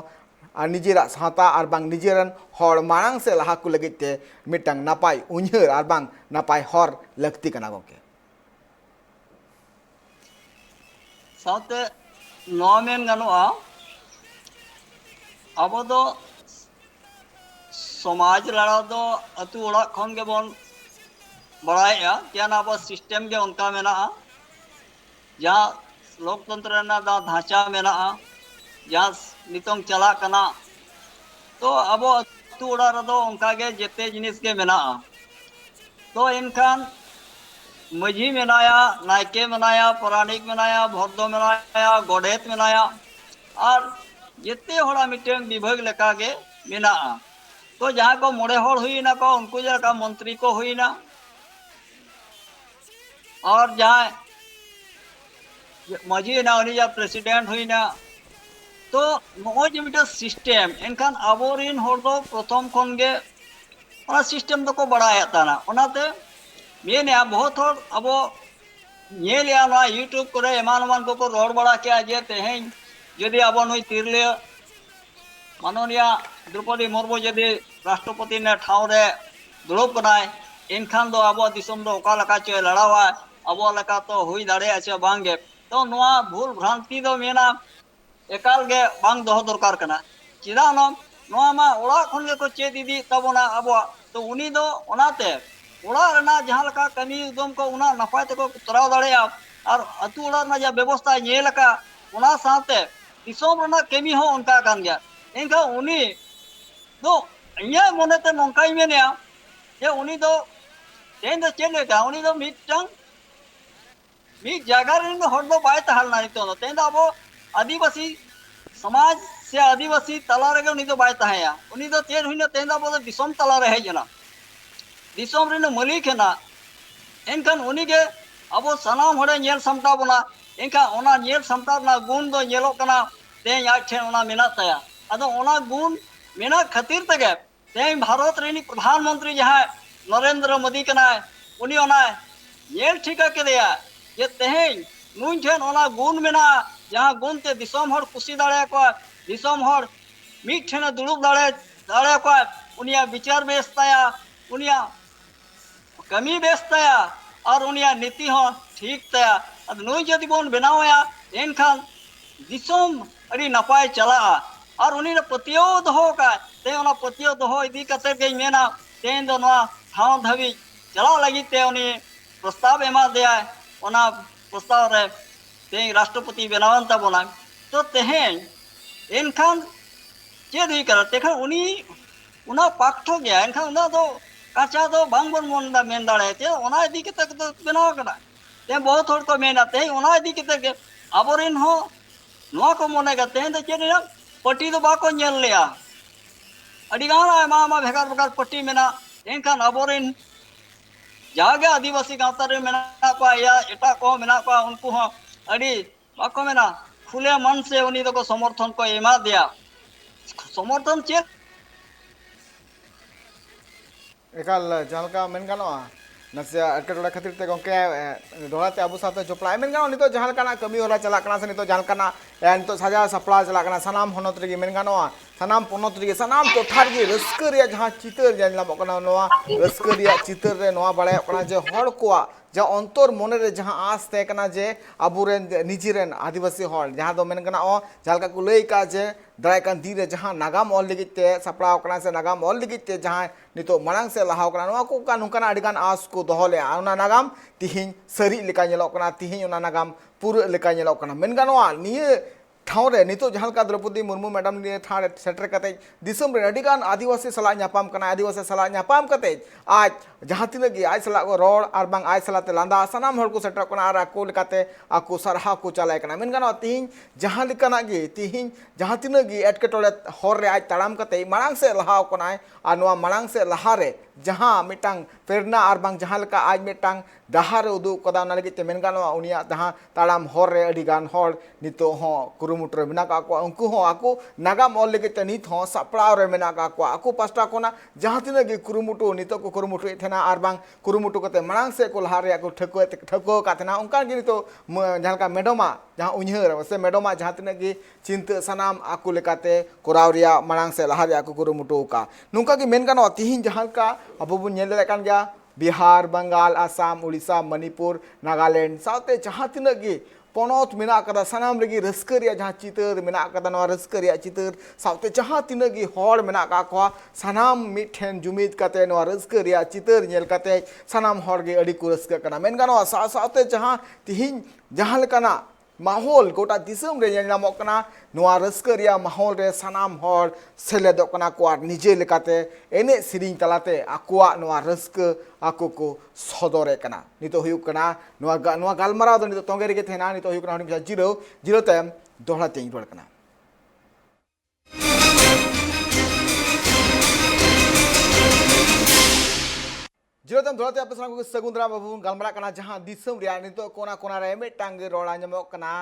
और निजेरा सावता और बांग निजेरन हड़ मांग से लहा को लगिते मिटांग नापाय उन्हर और बांग नापाय हर लक्ति कना गोके सावते नॉमेन गनोआ अब दो समाज लड़ा दो अतु ओड़ा खन के बोन बढ़ाया क्या ना अब सिस्टम के उनका मेना जहाँ लोकतंत्र ना दा ढांचा मेना जहाँ नितोंग चला कना तो अब अतु ओड़ा रदो उनका के जेते जिनिस के मेना तो इनखान मझी मेनाया नायके मेनाया पौराणिक मेनाया भरदो मेनाया गोडेत मेनाया और जेते होड़ा मिटेंग विभाग लेका के मेना तो जहाँ को मोड़े होड़ हुई ना को उनको जहाँ मंत्री को हुई ना और जहाँ मजी ना उन्हीं प्रेसिडेंट हुई ना तो नॉज मिटर सिस्टम इनखान अबोरिन होड़ दो प्रथम खन गे ओना सिस्टम दो को बढ़ाया था ना ओनाते मेने बहुत होड़ अबो ये लिया ना यूट्यूब करे एमान एमान को रोड बढ़ा के आजे तेहें यदि अबो नुई तिरले माननीय द्रौपदी मुर्मू यदि राष्ट्रपति ने ठाव रे दुड़ब कनाय इनखान दो अबो दिसम दो ओका लका चे लड़ावा अबो लका तो हुई दाड़े आचे बांगे तो नोआ भूल भ्रांति दो मेना एकाल गे बांग दोहो दरकार कना चिदा नोआ मा ओड़ा खन गे को चेद इदी तबोना अबो तो उनी दो ओनाते ओड़ा रना जहां लका कमी उदम को उना नपाय ते को तराव दाड़ेया और अतु ओड़ा ना जा व्यवस्था ये लका उना साथे दिसोम रना कमी हो उनका कान गया इनका उनी दो इया मोनेते नोंकाई मेनेया ये उनी दो तेन दो चेले का उनी दो मिटंग मिट जगह रे हर दो बाय तहलना नितो तेन दो अबो आदिवासी समाज से आदिवासी तला रे उनी दो बाय तहया उनी दो चेन हुइना तेन दो अबो दिसोम तला रे हेजना दिसोम रे मालिक है ना इनखान उनी के अबो सनाम हड़े नेल समटा बना इनका ओना नेल समटा ना गुण दो नेलो कना ते या ठे ओना मेना तया अदो ओना गुण मेना खातिर तगे ते भारत रेनी प्रधानमंत्री जहां नरेंद्र मोदी कना उनी ओना नेल ठिका के दिया ये तेहें नुन ठेन ओना गुण मेना जहां गुण ते दिसोम हड़ कुसी दाड़े को दिसोम हड़ मिट ठेन दुड़ुब दाड़े को उनिया विचार बेचताया उनिया कमी बेचताया और उनिया नीति हो ठीक तया नुई जदि बोन बनावया एनखान दिसोम अड़ी नपाय चला और उनी पतियो दहो का ते ओना पतियो दहो इदी कते के मेना तेन दो नवा ठाव धबी चला लगी ते उनी प्रस्ताव एमा दिया ओना प्रस्ताव रे ते राष्ट्रपति बनावन तबोना तो तेहें एनखान चेद हुई कर तेखान उनी उना पाक्ठो गया एनखान उना तो काचा तो बांगबन मोनदा मेन दाड़े ते ओना इदी कते तो बनाव कना ते बहुत हर को मेना ते ओना इदी कते के आबोरेन हो नवा को मोने का ते चेद पट्टी तो बाको नेल लिया अड़ी गाना मा भेगार भेगार पट्टी मेना एनखान आबोरेन जागे आदिवासी गावता रे मेना को या एटा को मेना को उनको हो अड़ी बाको मेना खुले मन से उनी तो को समर्थन को एमा दिया समर्थन चेक एकाल जहां मेन गानोआ नसे अटकटोड़ा खातिर ते गंके दोहराते आबो साथे जोपड़ा मेन गानो नितो जहां काना कमी होला चला कना से नितो जहां काना नितो साजा सपड़ा चला कना सनाम होनत रे मेन गानोआ सनाम पोनत रे सनाम टोठार गे रस्कर रे जहां चितर जानला बकना नोआ रस्कर रे चितर रे नोआ बड़ाय कना जे हड़ कोआ जा अंतर मन रे जहां आस ते कना जे आबुरेन निजिरेन आदिवासी हड़ जहां दो मेन गाना ओ जालका को लई का जे दाय कान दी रे जहां नागाम ऑल लिगिते सपड़ा कना से नागाम ऑल लिगिते जहां नितो मनांग से लहाव कना नोआ को का नुकाना अडिगान आस को दोहले आना नागाम तिहिं सरी लेका नेलो कना तिहिं ओना नागाम पूरा लेका नेलो कना मेन गानोआ निये ठाव रे नितो जहां का द्रौपदी मुर्मू मैडम ने ठाड़ सेटर कते दिसम रे अडिगान आदिवासी सला न्यापाम कना आदिवासी सला न्यापाम कते आज जहां तिना गे आज सला को रोड आर बांग आज सला ते लांदा सनाम हर को सेटर कना आर को लेकाते आको सरहा को चलाय कना मेन गानो तिहिं जहां लिकाना गे तिहिं जहां तिना गे एटकेटोले हर रे आज तड़ाम कते मांग से लहाव कनाय आ नोआ मांग से लहा रे जहां मिटांग प्रेरणा आर बांग जहां लका आज मिटांग दाहार उदु कदा ना लगिते मेन गानो उनिया जहां ताड़ाम हर रे अडिगान हर नितो हो कुरुमुट्र मेना का को उनको हो आको नागाम ऑल लगिते नित हो सपड़ाव रे मेना का को आको पास्टा कोना जहां तिना गे कुरुमुटु नितो को कुरुमुटु एथेना आर बांग कुरुमुटु कते मांग से को लहा रे को ठको काथना उनका गे नितो जहां का मेडोमा जहां उन्हर से मेडोमा जहां तिना गे चिंता सनाम आको लेकाते कोराव रिया मांग से लहा रे आको कुरुमुटु का नुका गे मेन गानो तिहिं जहां का अबो बुन नेल ले कान गया बिहार बंगाल आसाम उड़ीसा मणिपुर नागालैंड साथे जहां तिना गे पोनोत मेना कदा सनाम रेगी रस्करिया जहां चितर मेना कदा नवा रस्करिया चितर साथे जहां तिना गे हड़ मेना का को सनाम मिठेन जुमिद कते नवा रस्करिया चितर नेल कते सनाम हड़ गे अडी को रस्क कना मेन गानो साथे जहां तिहिं जहां लेकाना माहौल गोटा दिसम रे नामक कना नवा रस्करिया माहौल रे सनाम हड़ सेलेदो कना को आर निजे लेकाते एने सिरिंग तलाते आकुआ नवा रस्क आको को सदरे कना नितो हुयुक कना नवा गालमाराव दो नितो तोंगे रे थेना नितो हुयुक कना जीरो तम दोहरा तेई रोड कना जीरो तम दोहराते आपे संग सगुंदरा बाबू गालमारा कना जहां दिसम रे नितो कोना कोना रे मेटांग रोड आंजमक कना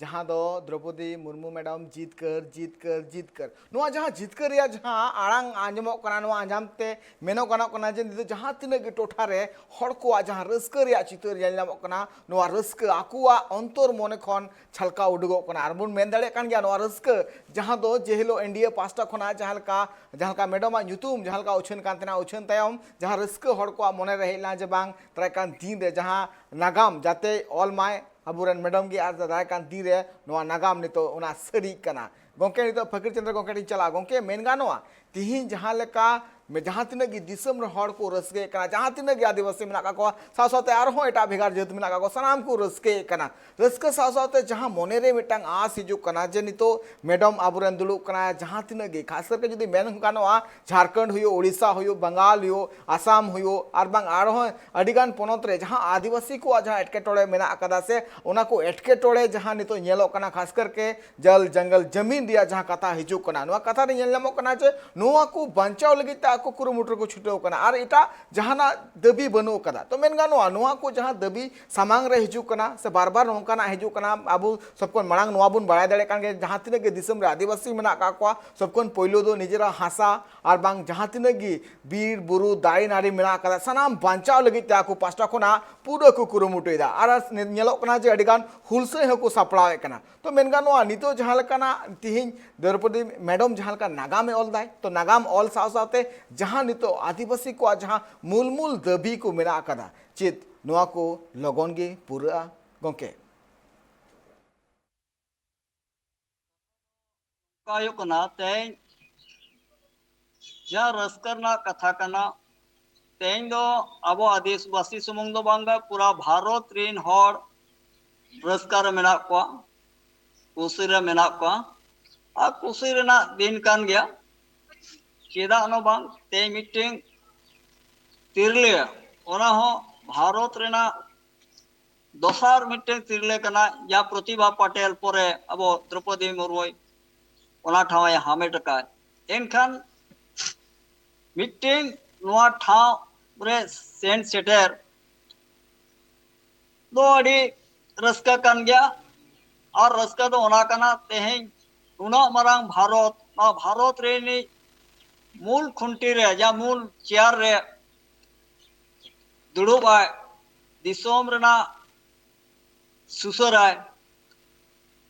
जहां दो द्रौपदी मुर्मू मैडम जीतकर नुआ जहां जीतकर या जहां आड़ांग आंजमक कना नुआ आंजामते मेनो कना कना जे नितो जहां तिना गे टोठा रे हड़ को जहां रस्कर या चितर नेलनामक कना नुआ रस्क आकुआ अंतर मने खन छलका उडुगो कना आर बुन मेन दाड़े कान गया नुआ रस्क जहां दो जेहिलो इंडिया पास्टा खना जहां का मैडम न्युतुम जहां का उछन कांतना उछन तायम जहां रस्क हड़ को मने रहेला जे बांग त्राकान दिन रे जहां नागाम जाते ऑल माय अबुरन मैडम की आज दायकान दी रे नवा नागाम नितो उना सरी कना गोंके नितो फकीर चंद्र गोंके टी चला गोंके मेन गानोआ तिहिं जहां लेका में जहां तिना गी दिसम रे हड़ को रस्के कना जहां तिना गी आदिवासी मेना का को साथे आर हो एटा भेगार जेत मेना का को सनाम को रस्के कना रस्के साथे जहां मोने रे मिटांग आस हिजु कना जे नितो मैडम आबुरन दुलु कना जहां तिना गी खास करके जदी मेन गानोआ झारखंड हुयो ओडिसा हुयो बंगाल हुयो आसाम हुयो आर बांग आर हो अडिगान पोनत रे जहां आदिवासी को जहां एटके टोळे मेना कदा से ओना को एटके टोळे जहां नितो नेलो कना खास करके जल जंगल जमीन दिया जहां कथा हिजु कना नोआ कथा रे नेल नामो कना जे नोआ को बंचाव लगित को कुरुमुटर को छुटो कना और इटा जहाना दबी बनो कदा तो मेन गानो नोआ को जहां दबी सामांग रे हिजु कना से बार-बार नोकाना हिजु कना आबु सबकोन मांग नोआ बुन बड़ाय दड़े कान जहां तिने गे दिसम रे आदिवासी मेना का को सबकोन पहिलो दो निजेरा हासा और बांग जहां तिने गे बीर बुरु दाई नारी मेना कदा सनाम बंचाव लगित को पास्टा कोना पूरा को कुरुमुटोइदा और नेलो कना जे अडिगान हुलसे हको सपड़ावे कना तो मेन गानो नितो जहां लकाना तिहिं द्रौपदी मैडम जहां लका नागाम ऑल दाय तो नागाम ऑल साथे जहां नितो आदिवासी को जहां मूल दबी को मेना कदा चित नोआ को लगन गे पूरा गंके तेज जहाँ रस्कर कथा कना तेज दो अब आदिवासी सुमुंग दो बांगा पूरा भारत रीन हर रस्कर मेना को कुसी रे मेना को आ कुसी रेना दिन कान गया चेदा नो बांग ते मीटिंग तिरले ओना हो भारत रेना दोसार मीटिंग तिरले कना या प्रतिभा पटेल परे अब द्रौपदी मुर्मू ओना ठावे हामेट का एनखान मीटिंग नोआ ठाव रे सेन सेटर दो अड़ी रस्का कान गया और रस्का दो ओना कना तेहें उना मरांग भारत ना भारत रे नी मूल खुंटी रे या मूल चेयर रे दुड़ुबाय दिसोम रेना सुसराय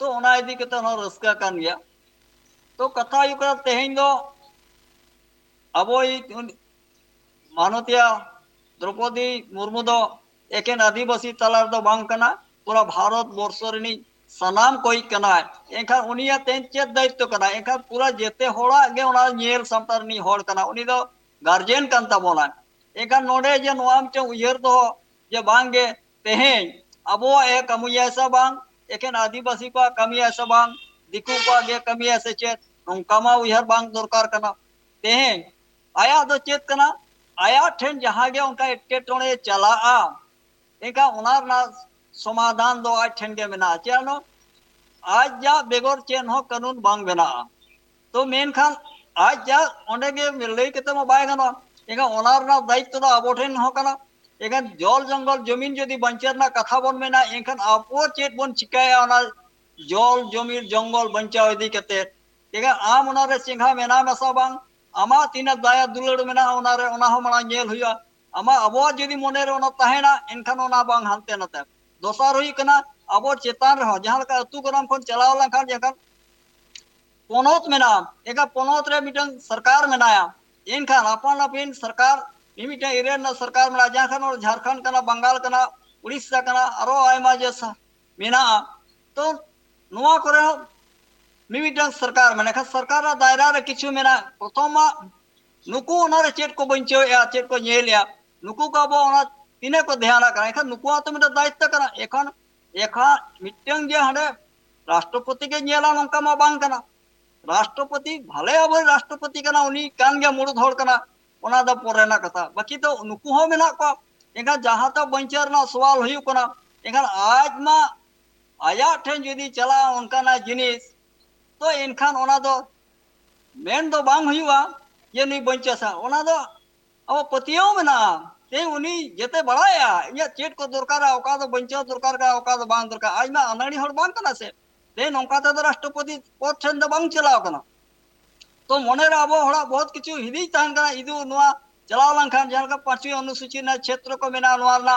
तो ओना इदी कते नो रस्का कान गया तो कथा युका तेहें दो अबोई मानवतिया द्रौपदी मुर्मू दो एकेन आदिवासी तलार दो बांग कना पूरा भारत वर्ष रनी सनाम कोई कना एनखान उनिया तेन चेत दायित्व कना एनखान पूरा जेते होड़ा गे ओना नेल सामटारनी होड़ कना उनी दो गार्जियन कान ताबोना एनखान नोडे जे नोआम चे उयहर दो जे बांगे तेहें अबो ए कमी ऐसा बांग एकेन आदिवासी को कमी ऐसा बांग दिकू को गे कमी ऐसे चेत नोंका मा उयहर बांग दरकार कना तेहें आया दो चेत कना आया ठेन जहाँ गे उनका एटकेटोणे चला एका उनार ना समाधान दो आज ठेन गे मेना चेनो आज जा बेगोर चेन हो कानून बांग बना तो मेन खान आज जा ओंडे गे लई केते मा बाय गनो एका उनार ना दायित्व दो आबो ठेन हो कना एका जल जंगल जमीन जदि बंचर ना कथा बन मेना एखान आपो चेत बन चिकाया ओना जल जमीन जंगल बंचाव इदी केते एका आम उनारे सिंघा मेना मेसा बांग आमा तीना दाया दुलड़ मेना उनारे ओना हो माना नेल हुआ आमा अबो जदि मने रे ओना ताहेना एनखान ओना बांग हानते नते दोसार हुई कना अबो चेतान रहो जहां लका अतु ग्राम खन चलाव लखान जखान पोनोत मेना एका पोनोत रे मिटन सरकार मेनाया एनखान अपन अपन सरकार मिमिटा इरेन ना सरकार मेना जहां खान झारखंड कना बंगाल कना उड़ीसा कना आरो आयमा जैसा मेना तो नुआ करे मिमिटन सरकार मेना खा सरकार दायरा रे किछु मेना प्रथम नुकु ओनारे चेत को बंचो या चेत को नेलिया नुकु का बो ओना तिने को ध्यान करा एखन नुकु तो मिटा दायित्व करा एखन मिटन जे हडे राष्ट्रपति के नेला नंका मा बांग कना राष्ट्रपति भले अब राष्ट्रपति कना उनी कान गे मुड़ुद होड़ कना ओना द पोरेना कथा बाकी तो नुकु हो मेना को एखन जहां तो बंचर ना सवाल हुई कना एखन आज मा आया ठेन जदि चला उनका ना जिनिस तो एनखान ओना दो मेन दो बांग हुआ ये नहीं बंचसा ओना दो अब पतियों में ना ते उनी जेते बड़ाया या चेट को दरकार ओका दो बंचा दरकार का ओका दो बांग दरकार आज ना अनाड़ी हड़ बांग कना से ते नौका तो राष्ट्रपति पद ठेन दो बांग चलाव कना तो मने रे अब हड़ा बहुत किछु हिदी तान कना इदु नोआ चलाव लंखान जहां का पांचवी अनुसूची ना क्षेत्र को मेना नोआ ना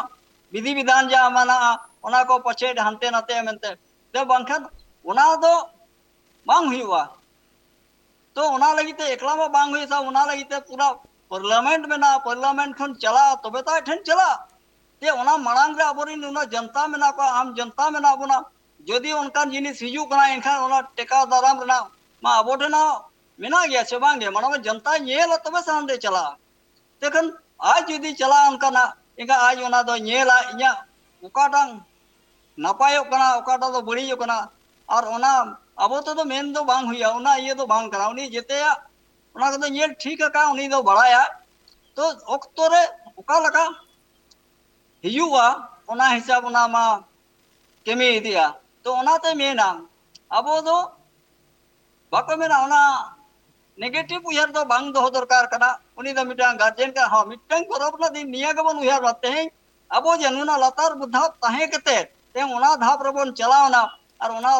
विधि विधान जा माना ओना को पछे हानते नाते मेनते ते बांखान ओना दो बांग हुआ तो ओना लगी ते एकला मा बांग हुई सा ओना लगी ते पूरा पार्लियामेंट में ना पार्लियामेंट खन चला तबे तो ठन चला ते ओना मांग रे अबोरिन उना जनता में ना को आम जनता में ना बुना जदि उनका जिनिस हिजू कना एनखान ओना टेका दाराम रना मा अबो ठना मेना गया से बांगे मानो जनता नेल तबे सानदे चला तेखन आज जदि चला उनका ना एका आज ओना दो नेला इया उकाटांग नापायो कना उकाटा दो बड़ियो कना और ओना अब तो मेन दो बांग हुआ उना ये तो बांग करा उनी जेते उना को ये ठीक का उनी दो बड़ाया तो ओक्तो रे ओका लका हिजुआ उना हिसाब उना मा केमी दिया तो उनाते मेना अब दो बाको मेना उना नेगेटिव उयहर दो बांग दो दरकार कना उनी दो मिटांग गार्जियन का हां मिटांग परब ना दिन निया गबन उयहर बाते हैं अब जनुना लतार बुद्धा ताहे कते ते उना धाप रबन चलावना और उना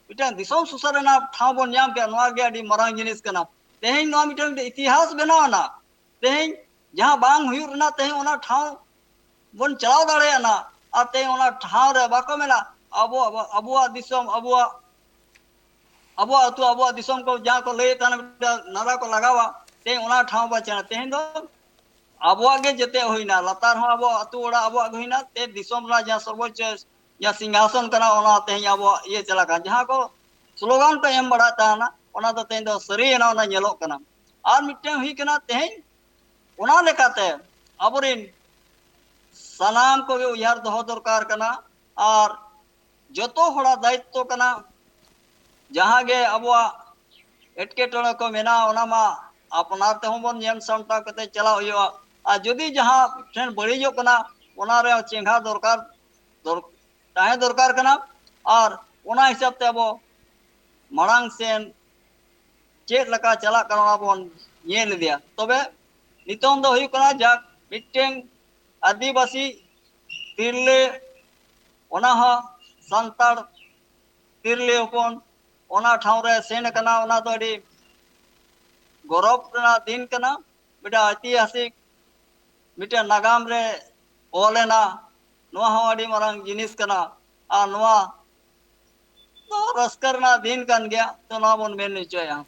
मिटन दिसोम सुसरना ठाव बन नाम पे नोआ गे अडी मरांग जिनिस कना तेहें नोआ मिटन इतिहास बनावना तेहें जहां बांग हुई रना तेहें उना ठाव बन चलाव दाड़े ना और तेहें उना ठाव रे बाको मेला अबो अबुआ दिसोम अबुआ अबुआ दिसोम को जहां को ले ताना नारा को लगावा तेहें उना ठाव बचना तेहें दो आबुआ के जते होइना लतार हो आबो अतु ओड़ा आबुआ होइना ते दिसोम ला जहाँ सर्वोच्च या सिंहासन कना ओना तेही आबो ये चला का जहाँ को स्लोगान को एम बड़ा ताना ओना तो तेही दो सरी एना ओना ñeloग कना और मिट्टे हुई कना तेही ओना लेकाते अबोरिन सनाम को भी उयार दोहो दरकार कना और जतो होड़ा दायित्व कना जहाँ गे आबुआ एटकेटोड़े को मेना ओना मा अपनार तेहूं बन नेम सामटा कते चला हुआ और जदि जहाँ ठेन बड़ीजो कना ओना रे चेंघा दरकार ताहे दरकार कना और ओना हिसाब ते आबो मांग सेन चेक लका चला कना बन ये लिया तबे नितों दो हुई कना जा मिट्टें आदिवासी तिरले ओना हो संताड़ तिरले होपन ओना ठाव रे सेन कना ओना तो अड़ी गौरव दिन कना बेटा ऐतिहासिक मिटे नागाम रे ओलेना नोआ हो अड़ी मारंग जिनिस कना आ नोआ तो रस्करना दिन कन गया तो नोआ बन मेन निचोया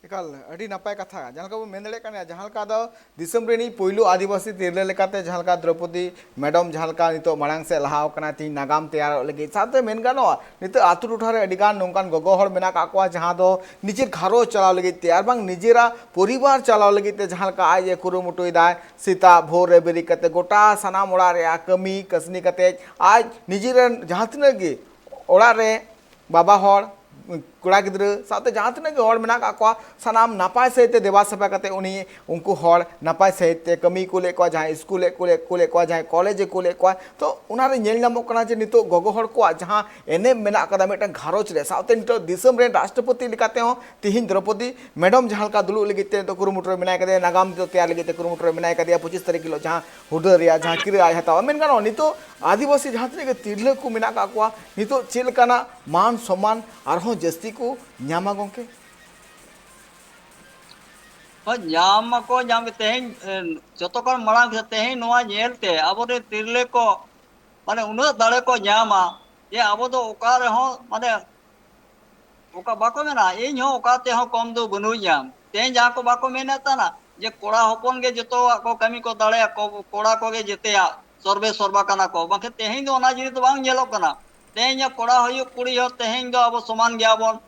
एकाल अड़ी नपाय कथा जहाँ का मेन दड़े काने जहाँ का दो दिसम रेनी पोइलो आदिवासी तिरले लेकाते जहाँ का द्रौपदी मैडम जहाँ का नितो मांग से लहाव कना ती नागाम तैयार लगे साथे मेन गानो नितो आतु टुठारे अडिगान नोंकान गोगो हर मेना काकवा जहाँ दो निजेर घारो चलाव लगे तैयार बांग निजेरा परिवार चलाव लगे ते जहाँ का आज ये कुरुमुटुई दाय सीता भोर रे बेरी कते गोटा सनाम ओड़ा रे कमी कसनी कते आज निजेर जहाँ तिनाग गे ओड़ा रे बाबा हर कड़ा गिद्र साथे जहाँ तक हर मेना काकवा सनाम नापाय सहित देवा सफा करते उन्हीं उनको हर नापाय सहित कमी को लेको जहाँ स्कूल को लेको जहाँ कॉलेज को लेको तो उनारे नेल नामोग कना जे नितो गोगो हर को जहाँ एने मेना कदा मेटा घारोच रे साथे नितो दिसम रे राष्ट्रपति लेकाते हो तिहिन द्रौपदी मैडम जहाँ का दुलु लगिते तो कुरुमुटुरे मेना कदे नागाम तो तैयार लगिते कुरुमुटुरे मेना कदे 25 तारीख किलो जहाँ हुडर या जहाँ किरा आय हतावा मेन गानो नितो आदिवासी जहाँ तक तिरले को मेना काकवा नितो चेल काना मान सम्मान आरहों जस्ती को ᱧᱟᱢᱟ ᱜᱚᱝᱠᱮ ᱧᱟᱢ को ᱧᱟᱢ तेहें जतो कर मांग तेहें नोआ ñेलते आबो रे तिरले को माने उना दाड़े को ᱧामा ये आबो दो ओका रे हो माने ओका बाको मेना इन हो ओका ते हो कम दो बनुया तेहें जहाँ को बाको मेना ता जे कोड़ा होपन गे जतो को कमी को दाड़े को कोड़ा को गे जतेया सर्वे सर्वा कना को बाके तेहें दो ओना जिनि तो बांग ñेलो कना तेहें कोड़ा होयो कुड़ी हो तेहें दो आबो समान गयाबन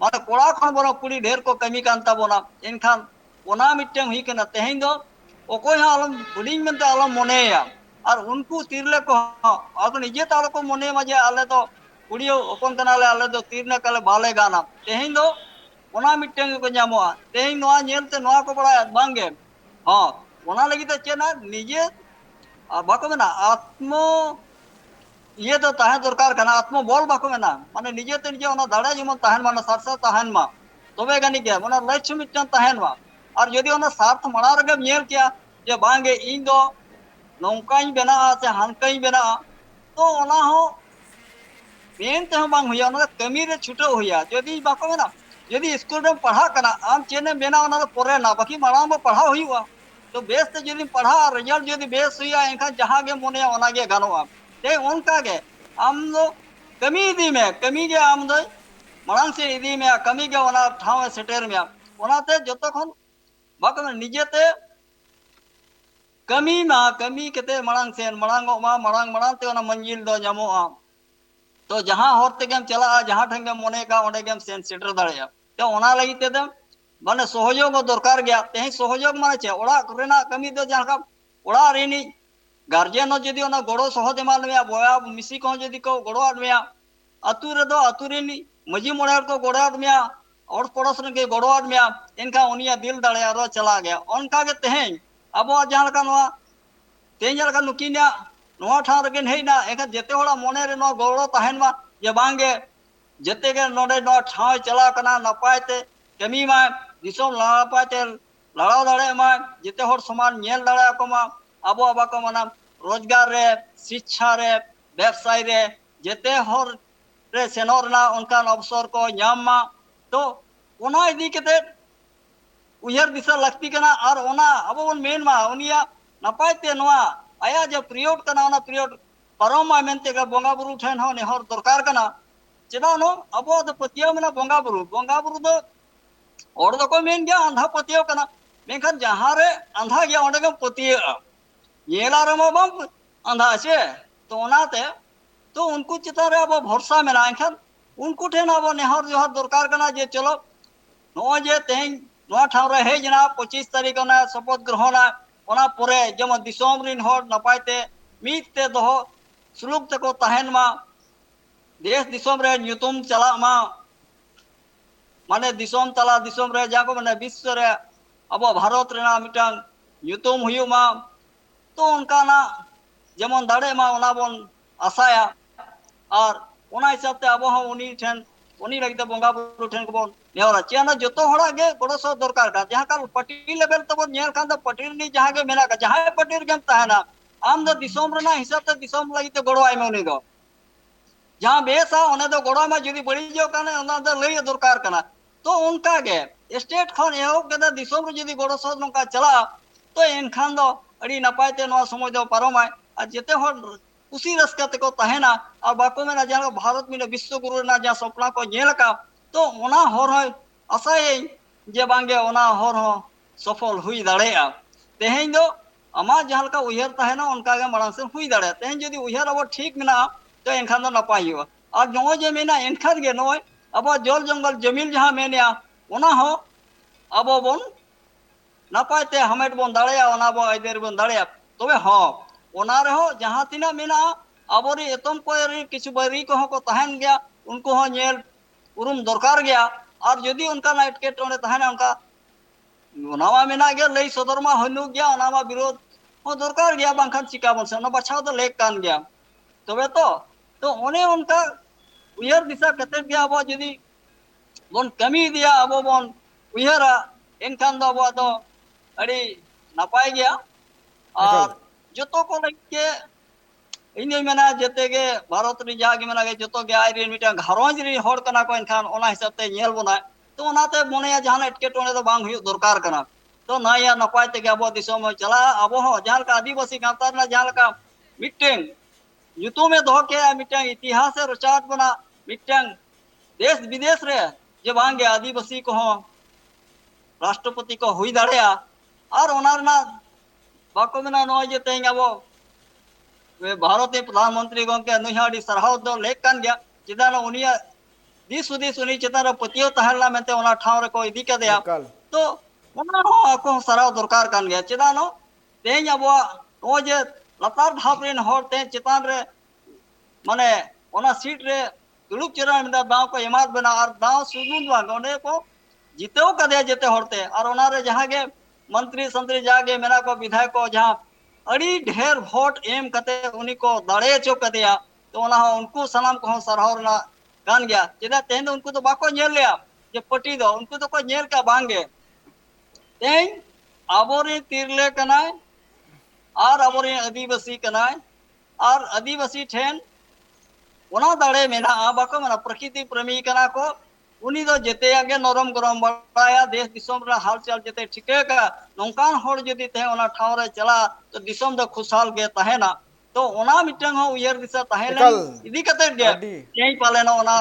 माने कोड़ा खन बनो कुड़ी ढेर को कमी कान ताबोना इनखान ओना मिट्टे हुई कना तेहें दो ओकोय आलम बुडिंग मेनते आलम मोनेया और उनको तिरले को अब निजे ताल को मोने मजे आले तो कुड़ियो ओपन कनाले आले तो तिरने काले बाले गाना तेहें दो ओना मिट्टे को ᱧᱟᱢᱚᱜᱼᱟ तेहें नोआ ñेलते नोआ को बड़ा बांगे हां ओना लगी तो चेना निजे बाको मेना आत्मो ये तो ताहे दरकार कना आत्म बल बाको मेना माने निजे ते निजे ओना दाड़ा जेमन ताहेन माने सारसा ताहेन मा तबे गानी के ओना लक्ष्य मिटन ताहेन मा और यदि ओना सार्थ मना रगे नेल किया जे बांगे इन दो नौकाई बेना से हानकाई बेना तो ओना हो मेन ते बांग हुया ओना कमी रे छुटो हुया यदि बाको मेना यदि स्कूल में पढ़ा कना आम चेने बेना ओना परे ना बाकी माड़ा में पढ़ा हुआ तो बेस ते यदि पढ़ा रिजल्ट यदि बेस हुआ एखा जहां गे मोने ओना गे गानोआ ते उनका गे आम दो कमी इदी में कमी गे आम दो मांग से इदी में कमी गे ओना ठाव सेटेर में ओनाते जतो खन बाको निजेते कमी मा कमी केते मांग सेन मांग मांग ते ओना मंजिल दो ᱧᱟᱢᱚᱜᱼᱟ तो जहां हर तेगेम चला जहां ठंगे मोने का ओंडे गेम सेन सेटर दाड़िया तो ओना लगी ते माने सहयोग दरकार गया तेही सहयोग माने चे ओड़ा रेना कमी दो जहां का ओड़ा रेनी गार्जियन जदि ओना गड़ो सहद एमाल में बया मिसी को जदि को गड़ो आदमिया अतु रे दो अतु रेनी मजी मोड़े को गड़ो आदमिया और पड़ोस रे के गड़ो आदमिया इनका उनिया दिल दाड़िया रो चला गया उनका के तेही अब जहां का नोआ तेही जहां का नुकिना नोआ ठाव रे हेना एका जेते होड़ा मोने रे नो गड़ो ताहेन मा जे बांगे जेते के नोडे नो ठाव चला कना नपाय ते कमी मा दिसोम नपाय ते लड़ाव दाड़े मा जेते होड़ समान नेल दाड़े को मा अब अब को मना रोजगार रे शिक्षा रे व्यवसाय रे जेते होड़ रे सेनोर ना उनका अवसर को ᱧᱟᱢ मा तो ओना इदी केते उयहर दिशा लगती कना और ओना अब बन मेन मा उनिया नपाय ते नोआ आया जो प्रियोड कना ओना प्रियोड परम मेनते का बोंगा बुरु ठेन हो नेहर दरकार कना चेदा नो अब तो पतिया मेना बोंगा बुरु दो और दो को मेन गया अंधा पतिया कना मेखान जहाँ रे अंधा गया ओंडे के पतिया येला रे मा बम अंधा से तो ओनाते तो उनको चिता रे अब भरोसा में ना खान उनको ठेन अब नेहर जोहर दरकार कना जे चलो नो जे तें नो ठाव रे हेजना 25 तारीख ना शपथ ग्रहण ओना परे जेमन दिसोम रिन हर नपायते मीते दोहो सुलुक तको तहन मा देश दिसोम रे ᱧᱩᱛᱩᱢ चला मा माने दिसोम तला दिसोम रे जाको माने विश्व रे अब भारत रेना मिटांग ᱧᱩᱛᱩᱢ हुयुमा तो उनका ना जेमन दाड़े मा ओना बोन आसाया और ओना हिसाब ते अब हम उनी ठेन उनी लगिते बंगा बुरु ठेन को बोन नेहरा चेना जतो हड़ा गे गोड़ो सो दरकार का जहां का पटी लेवल तब नेल खान पटीर नि जहां गे मेना का जहां पटीर गेम ताहना आम द दिसोम रेना हिसाब ते दिसोम लगिते गोड़ो आय में उनी दो जहां बेसा ओने दो गोड़ो में जुदी बड़ी जो काने ओना दो लई दरकार कना तो उनका गे स्टेट खन एहो के दिसोम रे जुदी गोड़ो सो नका चला तो एनखान दो अड़ी नपायते नो समय दो पारोमाय आ जेते हर कुसी रस्का ते को तहना और बाको में ना जहां भारत में विश्व गुरु ना जहां सपना को नेल का तो ओना हर हो आसाय जे बांगे ओना हर हो सफल हुई दाड़ेया तेहें दो अमा जहां का उयहर तहना उनका गे मारां से हुई दाड़े तेहें जदी उयहर अब ठीक मेना तो एनखान दो नपाय हो और जो जे मेना एनखान गे नय अब जल जंगल जमीन जहां मेनिया ओना हो अब बोन नपायते हमेट बोन दाड़ेया ओना बो आइदेर बोन दाड़ेया तबे हो ओना रे हो जहां तिना मेना अबोरी एतम को किछु बरी को हो तहन गया उनको हो नेल उरुम दरकार गया और यदि उनका ना एटकेटोने तहना उनका ओनामा मेना गया लई सदर मा हनु गया ओनामा विरोध हो दरकार गया बांखान चिका बन से बचाव तो लेक कान गया तबे तो ओने उनका उयहर दिशा कते गया अब यदि बोन कमी दिया अब बोन उयहरा एनखान दो अब तो अड़ी नपाय गया और जतो को लगे इन मेना जते गे भारत रि जागे मेना गे जतो गे आइ रि मिटा घरोंज रि हड़ कना को एनखान ओना हिसाब ते नेल बोना तो ओनाते मोनेया जहां एटकेटोने दो बांग हुयु दरकार कना तो नाया नपाय ते गे अब दिसोम में चला अब हो जहां का आदिवासी गांवता ना जहां का मिटेंग ᱧᱩᱛᱩᱢ में दो के मिटेंग इतिहास रचात बना मिटेंग देश विदेश रे जे बांगे आदिवासी को हो राष्ट्रपति को हुई दाड़ेया और ओनार ना बाको मेना नो जे तेंग अब भारतीय प्रधानमंत्री गंके नुहाड़ी सरहाव दो लेक कान गया चिदान उनिया दिस उदिस उनी चितार पतियो तहला मेते ओना ठाव रे को इदी के दिया तो ओना हो को सरहाव दरकार कान गया चिदानो तेंग अब ओ जे लतार धाप रेन हर ते चितान रे माने ओना सीट रे दुलुक चेरा में दाव को एमात बना और दाव सुनुन बा ओने को जीतेओ कदे जेते हरते और ओना रे जहां गे मंत्री संतरी जागे मेना को विधायक को जहां अड़ी ढेर वोट एम कते उनी को दाड़े चो कदिया तो ओना उनको सलाम को सरहाव ना गान गया जेदा तेन उनको तो बाको नेल लिया जे पटी दो उनको तो को नेल का बांगे तेन आबोरे तिरले कनाय और आबोरे आदिवासी कनाय और आदिवासी ठेन ओना दाड़े मेना बाको मेना प्रकृति प्रेमी कना को उनी दो जेते आगे नरम गरम बड़ाया देश दिसोम रे हालचाल जेते ठिके का नोंकान होड़ जदी ते ओना ठाव रे चला तो दिसोम दो खुशहाल गे तहेना तो ओना मिटंग हो उयहर दिशा तहेले इदी कते गे केई पालेनो ओना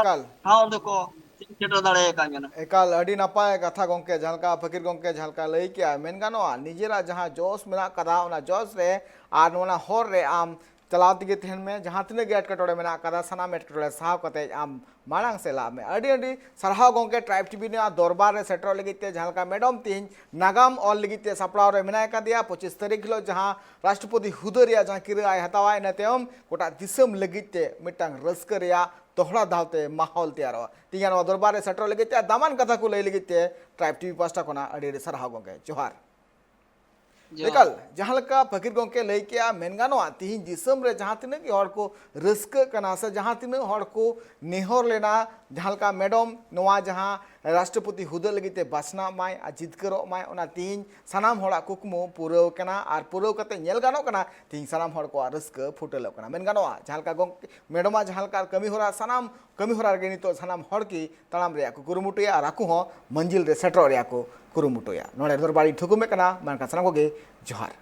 ठाव दो को चेटा दाड़े का गना एकाल अडी नपाय कथा गंके झलका फकीर गंके झलका लई के मेन गानोआ निजेरा जहां जोश मेना कदा ओना जोश रे आर ओना होर रे आम चलाव तगे तेहन में जहां तिना गे एटकेटोड़े मेना कदा सनाम एटकेटोड़े साव कते आम मांग से लाभ में अड़ी सरहाव गंके ट्राइब टीवी ने दरबार रे सेटर लगिते जहां मेडम तीन नागाम ऑल लगिते सपड़ाव रे मेना कदिया 25 तारीख हिलो जहां राष्ट्रपति हुदरिया जहां किराय हतावा इन तेम गोटा दिसम लगिते मिटांग रस्क रिया तोहड़ा दावते माहौल तैयार तीन दरबार रे सेटर लगिते दामान कथा को लई लगिते ट्राइब टीवी पास्टा कोना अड़ी सरहाव गंके जोहार एकल जहां लका फकीर गंके लई के मेन गानोआ तिहिन दिसम रे जहां तिने की हड़ को रस्क कना से जहां तिने हड़ को नेहर लेना जहां लका मैडम नोआ जहां राष्ट्रपति हुदा लगिते बासना माय आ जितकरो माय ओना तिहिन सनाम हड़ा कुकमु पुरव कना आर पुरव कते नेल गानो कना तिहिन सनाम हड़ को रस्क फुटल कना मेन गानोआ जहां लका गंके मैडमा जहां लका कमी होरा सनाम कमी होरा गे नितो सनाम हड़ की तड़ाम रे को कुरुमुटुया आर आकु हो मंजिल रे सेटर रे को कुरुमुटुया नोडे दरबारी ठुकुमे कना मानका सनाम को गे जोहार।